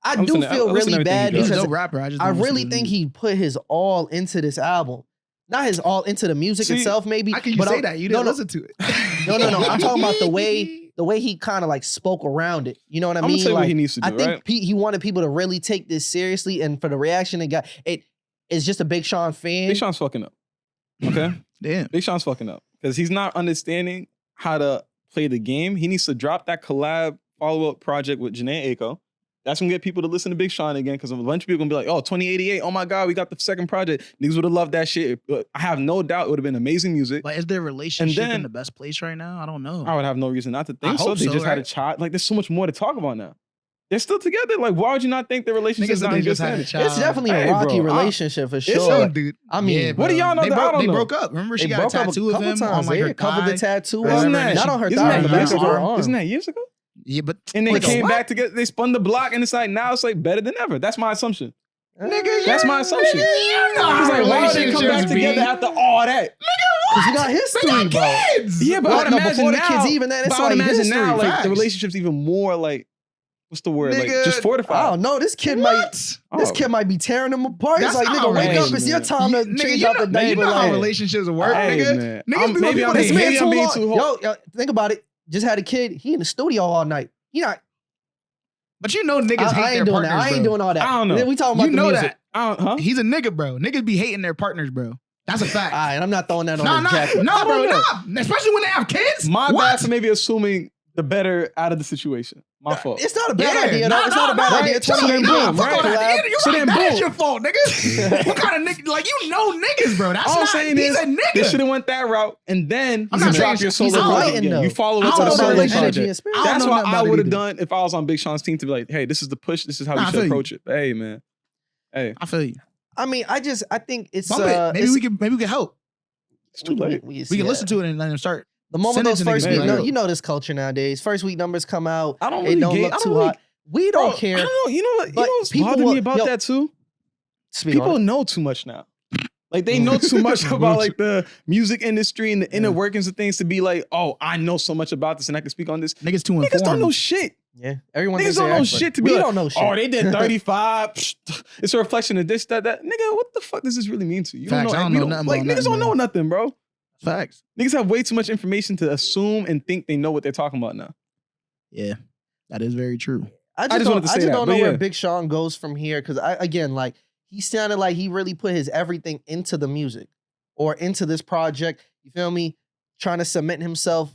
I I'm do listening to- feel I listen to really everything he bad does. He's a because dope rapper. I just I don't listen really to think him. he put his all into this album. Not his all into the music See, itself, maybe. How can you but say I'm- that? You no, didn't no, listen to it. No. I'm talking about the way he kind of like spoke around it. You know what I I'm mean? gonna tell you Like, what he needs to do, I think right? he wanted people to really take this seriously, and for the reaction it got, it's just a Big Sean fan. Big Sean's fucking up. Okay? Damn. Big Sean's fucking up. Because he's not understanding how to play the game. He needs to drop that collab follow-up project with Janae Aiko. That's gonna get people to listen to Big Sean again, because a bunch of people gonna be like, oh, 2088, oh my God, we got the second project. Niggas would have loved that shit. But I have no doubt it would have been amazing music. But is their relationship then- in the best place right now? I don't know. I would have no reason not to I think so. hope They so, just had a right? child. Like, there's so much more to talk about now. They're still together. Like, why would you not think their relationship's Niggas said not they in good just had a standing? child. It's definitely Hey, a rocky bro, relationship for It's sure. some dude. I mean, Yeah, what do y'all know They that I broke, don't they know? broke up. Remember, she They got a broke up tattoo of him times. on like Yeah, her covered the thigh. tattoo. Isn't that- Not on her isn't thigh, that on the back years of her ago? arm. Isn't that years ago? Yeah, but And they like, came what? back together. They spun the block, and it's like now it's like better than ever. That's my assumption. Nigga, That's my assumption. You know It's how like, why would they come relationships back together be. after all that? Because you got history, They got bro. kids. Yeah, but Well, I would no, imagine before the now. kids even then, it's but I would like imagine now, history, like facts. the relationship's even more like, what's the word? Like Nigga, just fortified. I don't know. This kid might. This Oh. kid might be tearing them apart. That's It's like, not nigga, wake up. right. It's your time to Nigga, change you out know, the man, you diaper. know how Like, relationships work, Hey, nigga. man. Niggas be Maybe people I'm that this being- man maybe too I'm being long. too hard. Yo, think about it. Just had a kid. He in the studio all night. You know, But you know niggas I hate ain't their doing partners, that. I ain't bro. doing all that. I don't know. Then we talking about You the know music. that. Huh? He's a nigga, bro. Niggas be hating their partners, bro. That's a fact. All right, I'm not throwing that on No, his jacket. no, bro, don't know. no. Especially when they have kids. My What? bad for maybe assuming the better out of the situation. My fault. It's not a bad Yeah, idea. No, it's not a bad idea. So 28 then boom, fuck all right? that. You're So right. then That is boom. your fault, nigga. What kind of nigga? Like, you know niggas, bro. That's All I'm not. saying He's is, a they nigga. should have went that route, and then I'm you not drop saying your he's solo project enlightened, again. though. You follow I it to don't the know solo about energy project. and spirit. I don't That's know what nothing I about it would have either. done if I was on Big Sean's team, to be like, hey, this is the push. This is how Nah, I we feel should you. approach it. Hey, man. Hey, I feel you. I mean, I think it's Bump it. Maybe it's- we can help. it's too late. We can listen to it and then start. The moment Send it those to first niggas, week, man. you know this culture nowadays. First week numbers come out. I don't It really don't gauge- look I don't too really- hot. We don't Bro, care. I don't know. You know what? You But know what's people bothering will- me about yo, that too? Speak on People it. know too much now. Like, they know too much about like the music industry and the inner workings of things to be like, oh, I know so much about this and I can speak on this. Niggas too Niggas informed. don't know shit. Yeah, everyone. Niggas thinks don't they're know expert. shit to We be like, don't know shit. oh, they did 35. It's a reflection of this, that. Nigga, what the fuck does this really mean to you? You Facts, I don't we know nothing like, about niggas nothing, don't know bro. nothing, bro. Facts. Niggas have way too much information to assume and think they know what they're talking about now. Yeah, that is very true. I just just wanted to say that, don't but know yeah. where Big Sean goes from here because like he sounded like he really put his everything into the music or into this project. You feel me? Trying to cement himself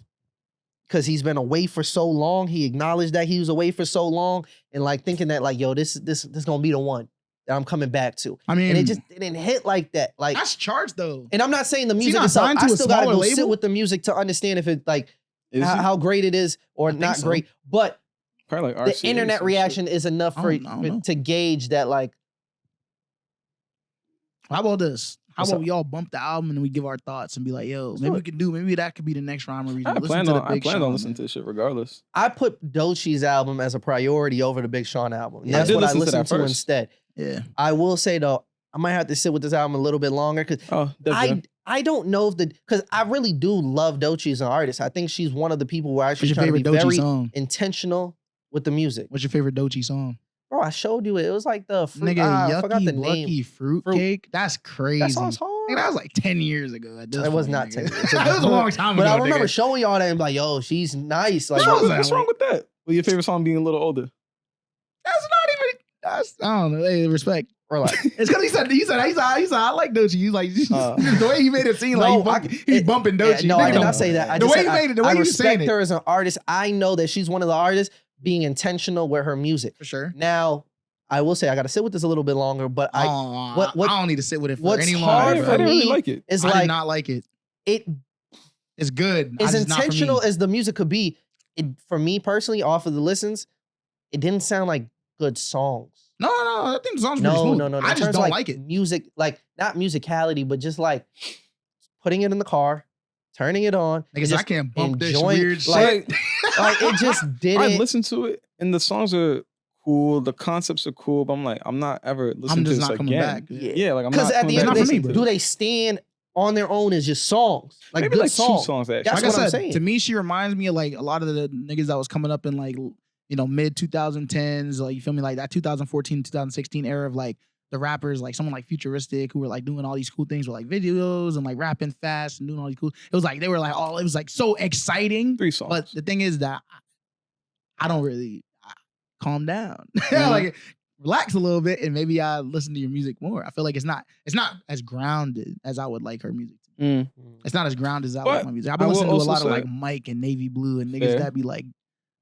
because he's been away for so long. He acknowledged that he was away for so long and like thinking that like, yo, this gonna be the one that I'm coming back to. I mean, And it just didn't hit like that. Like, that's charged though. and I'm not saying the he music not itself. signed I to a still gotta smaller go sit label? with the music to understand if it like Is he? how great it is or think not so. great. But Probably like the RCA or internet some reaction is enough I for don't know. to gauge that like How about this? How What's about up? we all bump the album and we give our thoughts and be like, yo, Let's maybe do we it. can do, maybe that could be the next rhyme or reason. shit. I Listen planned to the on Big Sean, listening to man. this shit regardless. I put Doechii's album as a priority over the Big Sean album. And Yeah, I that's did what I listen to listened that to first. instead. Yeah. I will say though, I might have to sit with this album a little bit longer because Oh, I don't know if because I really do love Doechii as an artist. I think she's one of the people where I What's actually your trying to favorite be Doechii very song? intentional with the music. What's your favorite Doechii song? Bro, I showed you it. It was like the fruit, Nigga, I forgot the yucky, name. lucky fruit Fruit. cake. That's crazy. That song's Nigga, hard. that was like 10 years ago. At this It was point, not nigga. 10 years That was a long time But ago. I remember nigga. showing y'all that and be like, yo, she's nice. Like, What's wrong with What's wrong with that? Well, your favorite song being a little older. That's not even. That's, I don't know. Hey, respect. relax. It's because he said I like Doechii. He's like the way he made it seem No, like he's bumping Doechii. No, Nigga I did don't- not say that. I The just way said he made it, the way I he was saying respect it. her as an artist. I know that she's one of the artists being intentional with her music. For sure. Now, I will say I got to sit with this a little bit longer, but I Aw, what- I don't need to sit with it for what's any hard longer. for I didn't really me like it. is I did like not like it. it It's good. as It's not for me. intentional as the music could be. It for me personally, off of the listens, it didn't sound like good songs. No, No, I think the song's pretty No, smooth. no, no, no. I In just terms don't of, like it. Music, like not musicality, but just like putting it in the car, turning it on. and Niggas, I just can't bump this enjoying- weird like, shit. Like it just I didn't. listen to it and the songs are cool, the concepts are cool, but I'm like, I'm not ever listening to just this not coming again. back. Yeah, like I'm Because not at coming the end back of not the for day, me, bro. do they stand on their own as just songs? Like maybe good like songs. two songs actually. That's Like what I I'm said, saying. to me, she reminds me of like a lot of the niggas that was coming up in like, you know, mid 2010s, like you feel me, like that 2014, 2016 era of like the rappers, like someone like Futuristic, who were like doing all these cool things with like videos and like rapping fast and doing all these cool. It was like they were like it was like so exciting. 3 songs. But the thing is that I don't really calm down, Mhm. like relax a little bit, and maybe I listen to your music more. I feel like it's not as grounded as I would like her music. Mm. It's not as grounded as I But like my music. I've I been will listening to a also lot of say- like Mike and Navy Blue and niggas Fair. that be like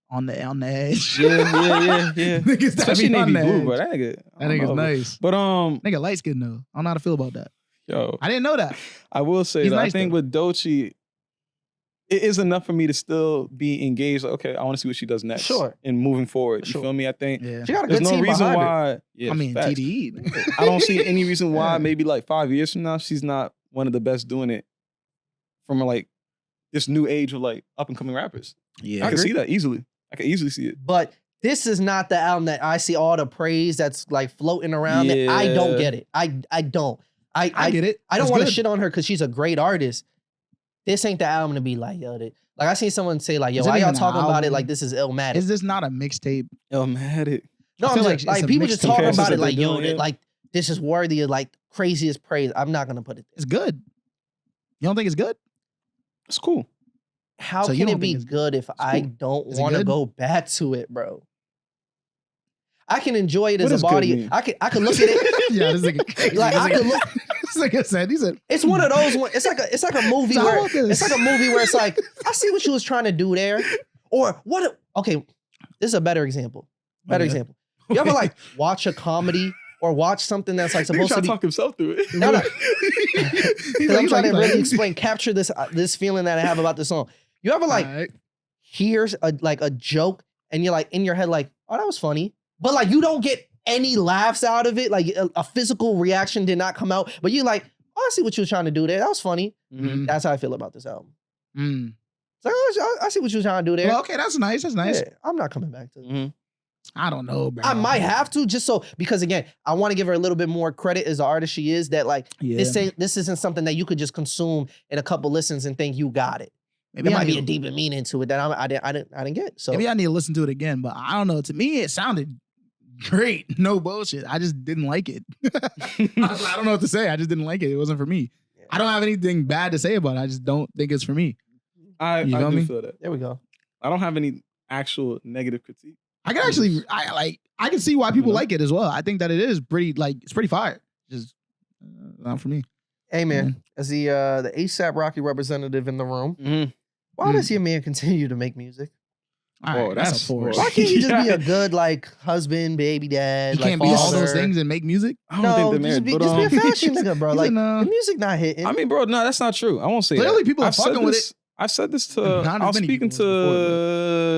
on the edge. Yeah. Niggas that Especially be on Navy the Blue, edge. bro. That nigga. That I don't nigga's know, nice. But Nigga light skin though. I don't know how to feel about that. yo, I didn't know that. I will say He's that I nice, think though. with Doechii, it is enough for me to still be engaged. Like, okay, I want to see what she does next. Sure. And moving forward. You Sure. feel me? I think Yeah. She got a there's good no team reason behind her. why. Yeah, I mean facts. TDE. nigga. I don't see any reason why Yeah. maybe like 5 years from now she's not one of the best doing it from like this new age of like up and coming rappers. Yeah. I can see that easily. I can easily see it. But this is not the album that I see all the praise that's like floating around. It. I don't Yeah. get it. I don't. I get it. I don't It's want to good. shit on her because she's a great artist. This ain't the album to be like, yo, like I seen someone say like, yo, Is it why y'all even an talking about it album? like this is Illmatic? Is this not a mixtape? Yo, I'm at it. No, I I'm feel just, like it's like a people just mixtape. talking Comparisons about it that like, they're yo, doing, yeah. like this is worthy of like craziest praise. I'm not gonna put it. It's good. You don't think it's good? It's cool. How So you can don't it be think it's good if I cool. don't Is it want to good? go back to it, bro? I can enjoy it What as does a good body. mean? I can look at it. Yeah, this nigga. Like I could look. This nigga said. He said. It's one of those. It's like a movie So how where about this? it's like a movie where it's like I see what you was trying to do there, or what? Okay, this is a better example. Better Okay. example. You ever like watch a comedy or watch something that's like He's supposed trying to to be? talk himself through it. No, no. He's I'm trying to like- really explain, capture this feeling that I have about this song. You ever like Alright. hear a joke and you're like in your head like, oh, that was funny, but like you don't get any laughs out of it. Like a physical reaction did not come out, but you like, oh, I see what you were trying to do there. That was funny. Mhm. That's how I feel about this album. Mm. It's like, oh, I see what you were trying to do there. Well, okay, that's nice. That's nice. Yeah, I'm not coming back to it. Mhm. I don't know, bro. I might have to just so because again, I want to give her a little bit more credit as the artist she is. That like Yeah. this isn't something that you could just consume in a couple listens and think you got it. Maybe There I might be a need- deeper meaning to it that I didn't get. So Maybe I need to listen to it again, but I don't know. To me, it sounded great. No bullshit. I just didn't like it. I don't know what to say. I just didn't like it. It wasn't for me. I don't have anything bad to say about it. I just don't think it's for me. I You do feel me? feel that. there we go. I don't have any actual negative critique. I can actually, I can see why people You know? like it as well. I think that it is pretty, like, it's pretty fire. Just not for me. Hey man, as the ASAP Rocky representative in the room, Mm-hmm. why does your man continue to make music? All Whoa, right, that's that's a force. whoa. Why can't you just be Yeah. a good like husband, baby dad? You like, can't be all those father? things and make music. I don't No, think they're just married, be, but just be a fashion nigga, bro. He's Like in, the music not hitting. I mean, bro, no, that's not true. I won't say Clearly that. people are I've said fucking with this- I've said this to. Not as I was many speaking people to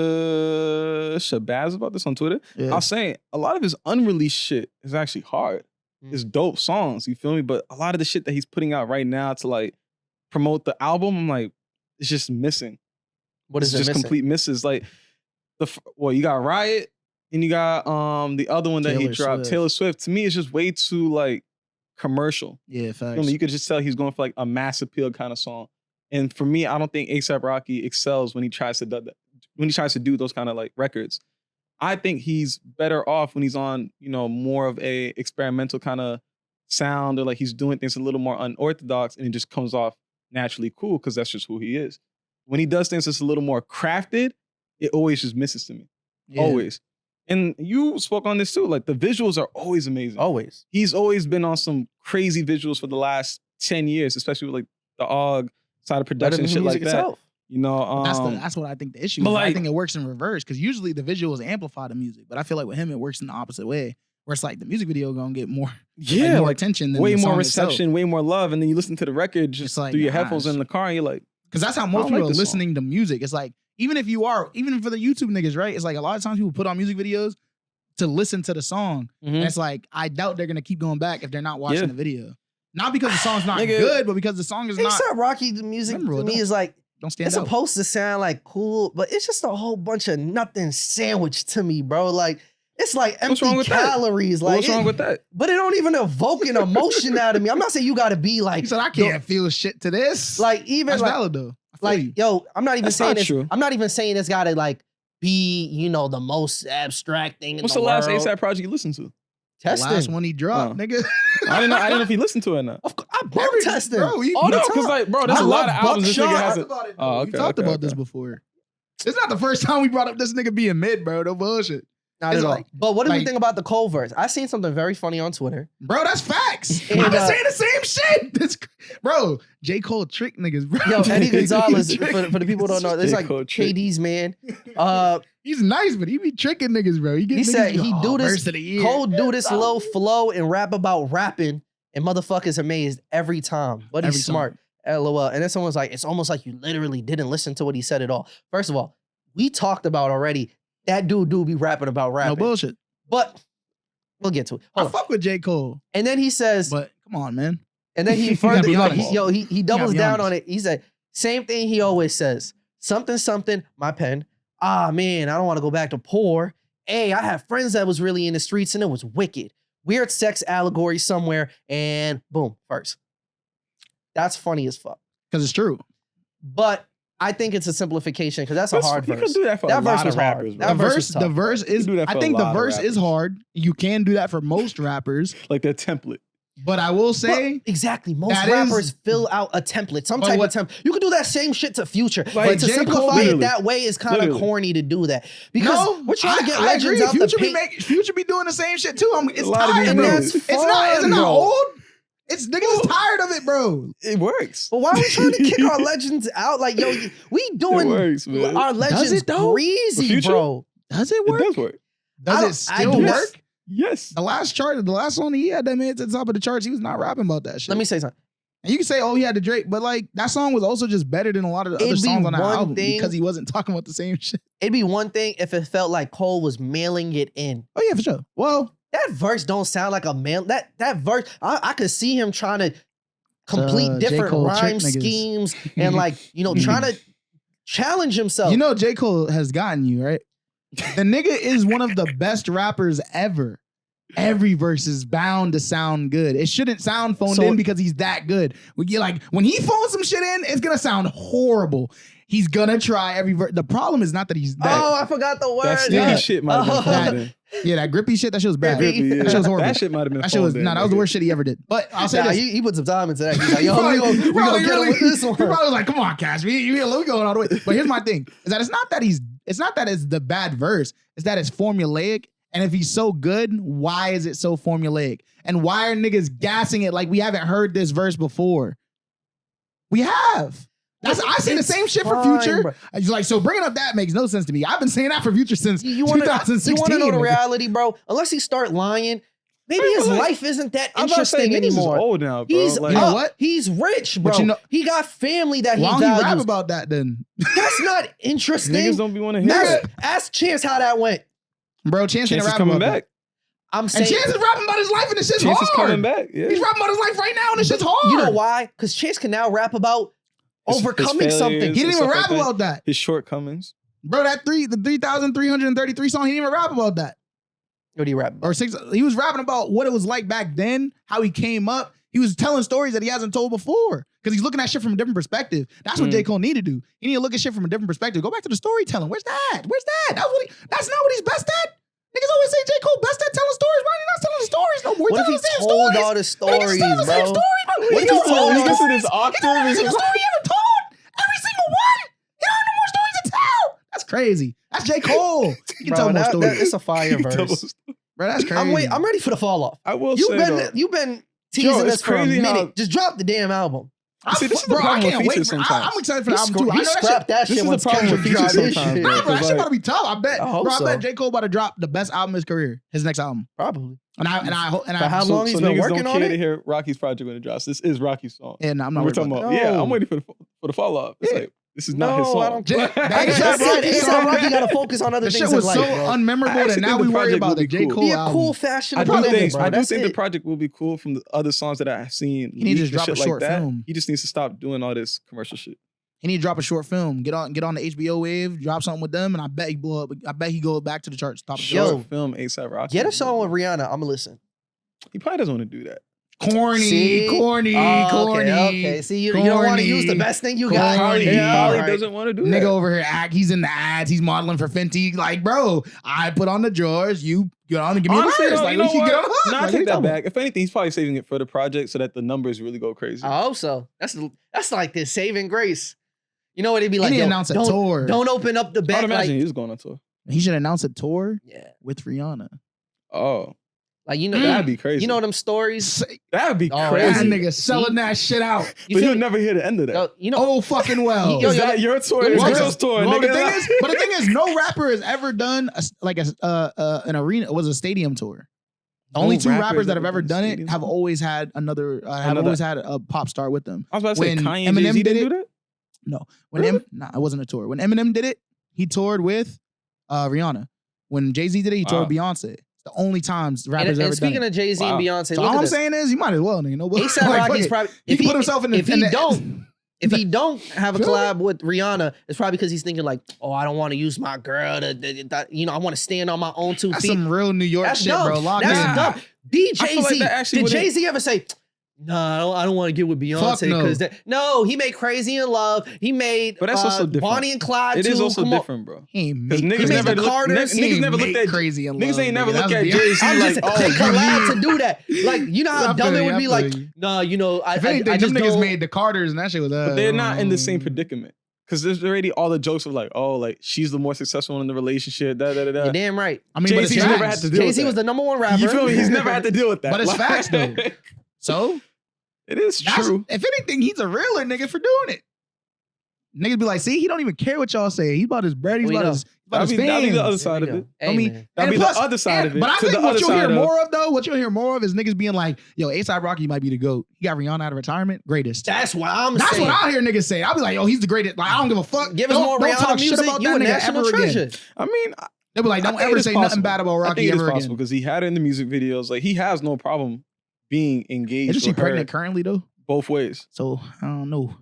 Shabazz about this on Twitter. I was saying a lot of his unreleased shit is actually hard. It's dope songs, you feel me? But a lot of the shit that he's putting out right now to like promote the album, I'm like, it's just missing. What is It's it just missing? complete misses. Like well, you got Riot and you got the other one that he Taylor dropped, Swift. Taylor Swift. To me, it's just way too like commercial. Yeah, You facts. feel me? You could just tell he's going for like a mass appeal kind of song. And for me, I don't think A$AP Rocky excels when he tries to do that. When he tries to do those kind of like records. I think he's better off when he's on, you know, more of a experimental kind of sound, or like he's doing things a little more unorthodox and it just comes off naturally cool because that's just who he is. When he does things that's a little more crafted, it always just misses to me. Yeah. Always. And you spoke on this too. Like the visuals are always amazing. Always. He's always been on some crazy visuals for the last 10 years, especially with like the AUG side of Better production than and the shit music like that. itself. You know, That's what I think the issue but is. I like- think it works in reverse because usually the visuals amplify the music, but I feel like with him it works in the opposite way, where it's like the music video gonna get more, yeah, more like attention than way the more song reception, itself. way more love, and then you listen to the record just It's like, through your nah, headphones it's- in the car, and you're like, Because that's how I most don't people like are this song. listening to music. It's like even for the YouTube niggas, right? It's like a lot of times people put on music videos to listen to the song. Mhm. And it's like, I doubt they're gonna keep going back if they're not watching Yeah. the video. Not because the song's not Nigga. good, but because the song is not. ASAP Rocky the music to Memorable, me don't- is like Don't stand it's out. supposed to sound like cool, but it's just a whole bunch of nothing sandwich to me, bro. Like it's like What's wrong empty with that? calories. Like What's wrong with that? but it don't even evoke an emotion out of me. I'm not saying you got to be like He said, I can't feel shit to this. like even That's like, valid though. I feel you. yo, I'm not even That's saying not this. true. I'm not even saying it's got to like be, you know, the most abstract thing in What's the the last world. ASAP project you listened to? The Testing. last one he dropped, Oh. nigga. I didn't know if he listened to it or not. Of course, I bro Every- testing. bro, you- all No, the because time. like, bro, there's I a lot love of albums this nigga Buckshot. hasn't. about it, Oh, we okay, talked okay, about this okay. before. It's not the first time we brought up this nigga being mid, bro. No bullshit. Not It's at all. like- But what do you like- think about the Cole verse? I seen something very funny on Twitter. Bro, that's facts. And, I've been uh, saying the same shit. Bro, J. Cole trick niggas, bro. Yo, Eddie He Gonzalez, trick- for the people who don't know, it's J. like Cole trick. KD's man. He's nice, but he be tricking niggas, bro. He said he do this. verse of the year. Cole do this low flow and rap about rapping, and motherfuckers amazed every time. But he's Every time. smart. LOL. And then someone's like, it's almost like you literally didn't listen to what he said at all. First of all, we talked about already that dude do be rapping about No rapping. bullshit. But we'll get to it. I Hold on. fuck with J. Cole, And then he says, but come on, man. and then he You gotta further, be like, honest. he doubles be down honest. on it. He said, same thing he always says. Something, something, my pen. Ah, man, I don't want to go back to poor. Hey, I have friends that was really in the streets and it was wicked. Weird sex allegory somewhere, and boom, first. That's funny as fuck. Because it's true. But I think it's a simplification because that's a hard You verse. could do that for That a verse lot was of hard. rappers, That bro. The verse verse, was tough. the verse is. do that I for a think the lot of verse is rappers. hard. You can do that for most rappers, Like their template. but I will say, Well, exactly. Most that is- rappers fill out a template, some But type what- of template. You could do that same shit to Future, Like but to J. Cole, simplify it literally. that way is kind of Literally. corny to do that because no, we're trying to get I legends agree. out the Future be paint. Future be doing the same shit too. It's A lot of tired, these bro. niggas- It's not. Isn't that bro. old? It's niggas is tired of it, bro. It works. But why are we trying to kick our legends out? Like, yo, we It doing works, man. our legends it, though? greasy, For Future? bro. Does it It work? does work. Does I it don't- I still do. work? Yes. The last song he had that made it to the top of the charts, he was not rapping about that shit. Let me say something. And you can say, oh, he had the Drake, but like that song was also just better than a lot of the other It'd be songs on that one album thing- because he wasn't talking about the same shit. It'd be one thing if it felt like Cole was mailing it in. Oh yeah, for sure. Well, That verse don't sound like a mail. That verse, I could see him trying to complete J. different Cole trick rhyme niggas. schemes and like, you know, trying to challenge himself. you know J. Cole has gotten you, right? The nigga is one of the best rappers ever. Every verse is bound to sound good. It shouldn't sound phoned So- in because he's that good. When he phones some shit in, it's gonna sound horrible. He's gonna try every verse. The problem is not that he's that. Oh, I forgot the word. That sneaky Yeah. shit might have been Oh. phoned in. Yeah, that grippy shit. That shit was bad. Grippy. Yeah. That shit was horrible. That shit might have been That shit was phoned in, that was the nigga. worst shit he ever did. But I'll say Nah, this. he put some time into that. He's like, yo, He we probably gonna get him with this He one. probably was like, "Come on, Cash, we going all the way." But here's my thing: is that it's not that it's the bad verse. It's that it's formulaic. And if he's so good, why is it so formulaic? And why are niggas gassing it like we haven't heard this verse before? We have. I say the It's same shit for fine, Future. bro. He's like, so bringing up that makes no sense to me. I've been saying that for Future since You want to 2016. know the reality, bro? Unless he start lying, maybe Bro, his like, life isn't that I'm about to say, interesting niggas is anymore. old now, bro. He's Like, You know what? He's rich, bro. But you know- he got family that Why he don't he rap values. about that then? That's not interesting. niggas don't be want to hear ask, it. ask Chance how that went. Bro, Chance Chance ain't is rapping coming about back. I'm that. saying, And Chance is rapping about his life and the shit's Chance is hard. coming back. Yeah. He's rapping about his life right now and the shit's hard. you know why? Because Chance can now rap about His overcoming something. failures. He didn't even Stuff like rap that. about that. His shortcomings. Bro, the 3,333 song, he didn't even rap about that. What do you rap about? Or six, he was rapping about what it was like back then, how he came up. He was telling stories that he hasn't told before because he's looking at shit from a different perspective. That's what J. Cole need to do. He need to look at shit from a different perspective. Go back to the storytelling. Where's that? Where's that? That's not what he's best at. Niggas always say J. Cole best at telling stories. Why are you not telling stories no more? What if he Telling the same told stories. all the Niggas stories, telling the same bro? stories, bro. What if he told all all the the- stories? his He told every single story he ever told. Every single one. He don't have no more stories to tell. That's crazy. That's J. Cole. He can tell more stories. It's a fire verse. Bro, that's crazy. I'm ready for the fall off. I will You've say though. been teasing Yo, it's this for a crazy minute. how- Just drop the damn album. See, this is the Bro, I problem with can't wait. features For, sometimes. I'm excited for the He album too. I know that shit. scrapped that This shit is the once problem with Kendrick dropped features his sometimes, shit. bro. Nah, bro, that Because, shit like- about to be tough. I bet. I hope Bro, I so. bet J. Cole about to drop the best album of his career. His next album. Probably. And For how long he's been niggas working don't on care it? to hear Rocky's project when it drops. This is Rocky's song. And I'm not We're worried talking about about. that. Yeah, No. I'm waiting for the fall off. It's Yeah. like This is not his No, song. I don't. That I A$AP just said Rocky A$AP song, Rocky got to focus on other The things shit in was life, so bro. I unmemorable that actually now think we the worry project about will the be J. cool. Cole Be a album. cool fashion I do project, think bro. I do That's think the it. project will be cool from the other songs that I've seen. He needs to leaked drop and a shit short like that. film. He just needs to stop doing all this commercial shit. He need to drop a short film. Get on the HBO wave, drop something with them, and I bet he blow up. I bet he go back to the charts. Top of the Yo, charts. Short film A$AP Rocky. Get a song with Rihanna. I'm gonna listen. He probably doesn't want to do that. Corny, See? corny, Oh, corny. Okay. See, you don't want to use the corny. best thing you got. Corny. He Yeah, probably all right. doesn't want to do Nigga that. over here he's in the ads, he's modeling for Fenty. Like, bro, I put on the drawers, you get on and give me Honestly, a verse. though, Like, you know we should get on the what? hook. Nah, I Like, what take you that talking back. If anything, he's probably saving it for the project so that the numbers really go crazy. I hope so. That's like this saving grace. You know what it'd be He like? need to Yo, announce a don't, tour. Don't open up the I'd back. imagine Like, he's going on tour. He should announce a tour yeah. with Rihanna. Oh, Like, you know, that'd be crazy. you know them stories. Say, That'd be Oh, that crazy. nigga selling that shit out. You But feel he'll me? never hear the end of that. Yo, you know, Oh, fucking well. Yo, Is that your tour? let me It's tell you girl's tour. Well, the nigga. thing is, no rapper has ever done an arena. It was a stadium tour. The only No two rapper rappers has that have ever ever done a done it stadium have tour? always had always had a pop star with them. I was about to say When Kanye and Eminem Jay-Z did didn't it- do that. When Really? it wasn't a tour. When Eminem did it, he toured with Rihanna. When Jay-Z did it, he toured with Beyonce. It's the only times rappers and ever speaking done it. of Jay-Z Wow. and Beyonce, So look all at I'm this. saying is, you might as well, nigga. No, A$AP like, Rocky's fuck probably it. He can put himself in the. if he don't if he don't have a Feel me? collab with Rihanna, it's probably because he's thinking like, oh, I don't want to use my girl to you know, I want to stand on my own 2 That's feet. some real New York That's shit, dumb. bro. Lock That's in. dumb. I feel like that actually Did wouldn't- Jay-Z ever say, no, I don't want to get with Beyonce no. because no, he made Crazy in Love. He made But that's also different. Bonnie and Clyde It too. is also Come on. different, bro. He ain't Because make niggas made never the look, Carters, he niggas ain't never make looked at Crazy in niggas Love, ain't never nigga. looked That's at the- Jay-Z I'm like, just oh, they you collab need- to do that. Like, you know how I dumb feel it you, would be. I Like, feel you. nah, you know, If anything, I them just niggas don't. made the Carters and that shit was. But they're not in the same predicament. Because there's already all the jokes of like, oh, like she's the more successful one in the relationship. Da da da da. You're damn right. I mean, but it's Jay-Z's never facts. had to deal with Jay-Z was that. the number one rapper. You feel me? He's never had to deal with that. But it's Like- facts, though. So It is that's, true. if anything, he's a realer nigga for doing it. Niggas be like, see, he don't even care what y'all say. He's about his bread. He's We about know. his fans. That'd be the other There side we of go. it. I Hey, mean, man. That'd be plus- the other side of it. But I To think the what other you'll hear side of- more of, though, what you'll hear more of is niggas being like, yo, A$AP Rocky might be the GOAT. He got Rihanna out of retirement. Greatest. That's what I'm That's saying. what I hear niggas say. I'll be like, yo, he's the greatest. Like, I don't give a fuck. Give us Don't- more don't Rihanna talk shit music. about You a that nigga national ever treasure. again. I mean, They'll be like, I don't think ever it is say nothing possible. bad about I Rocky think it is ever possible again. because he had it in the music videos. Like he has no problem being engaged. Isn't she with her pregnant currently, though? both ways. So, I don't know.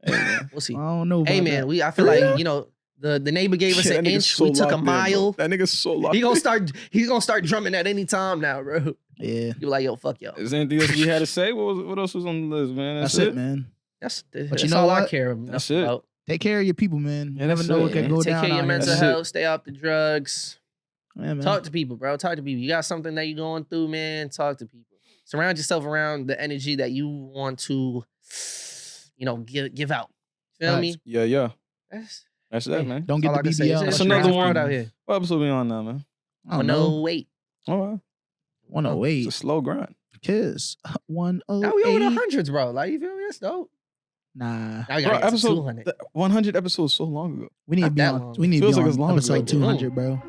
Hey, man. We'll see. I don't know about Hey man, that. I feel like, you know, the neighbor gave us Shit, an that nigga's inch. so We took a locked in, bro. mile. That nigga's so locked He's gonna start drumming at any time now, bro. Yeah. You're like, yo, fuck yo. Is there anything else we had to say? What else was on the list, man? That's it, man. That's you know all I what? care That's enough it. about. Take care of your people, man. Yeah, You never that's know it, what can man. go Take down care of your out mental That's here. it. health. Stay off the drugs. Yeah, man. Talk to people, bro. Talk to people. You got something that you're going through, man. Talk to people. Surround yourself around the energy that you want to, you know, give out. Feel me? Yeah. That's That's that, man. Don't all get I the can say. BBL. It's another crazy one. world out here. What episode we on now, man? I don't know. 108. All right. It's 108. a slow grind. Kiss. Now we over the 108. hundreds, bro. Like, you feel me? That's dope. Nah. Now we Bro, gotta get to episode 200. 100 episodes so long ago. We need to Not be that on. long. We need to Feels be like on it's long episode ago. 200, bro.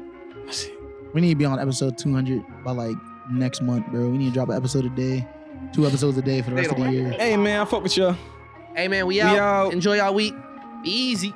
We need to be on episode 200 by like next month, bro. We need to drop an episode a day, 2 episodes a day for the rest of the year. Hey, man, I fuck with y'all. Hey, man, we We out. out. Enjoy y'all week. Be easy.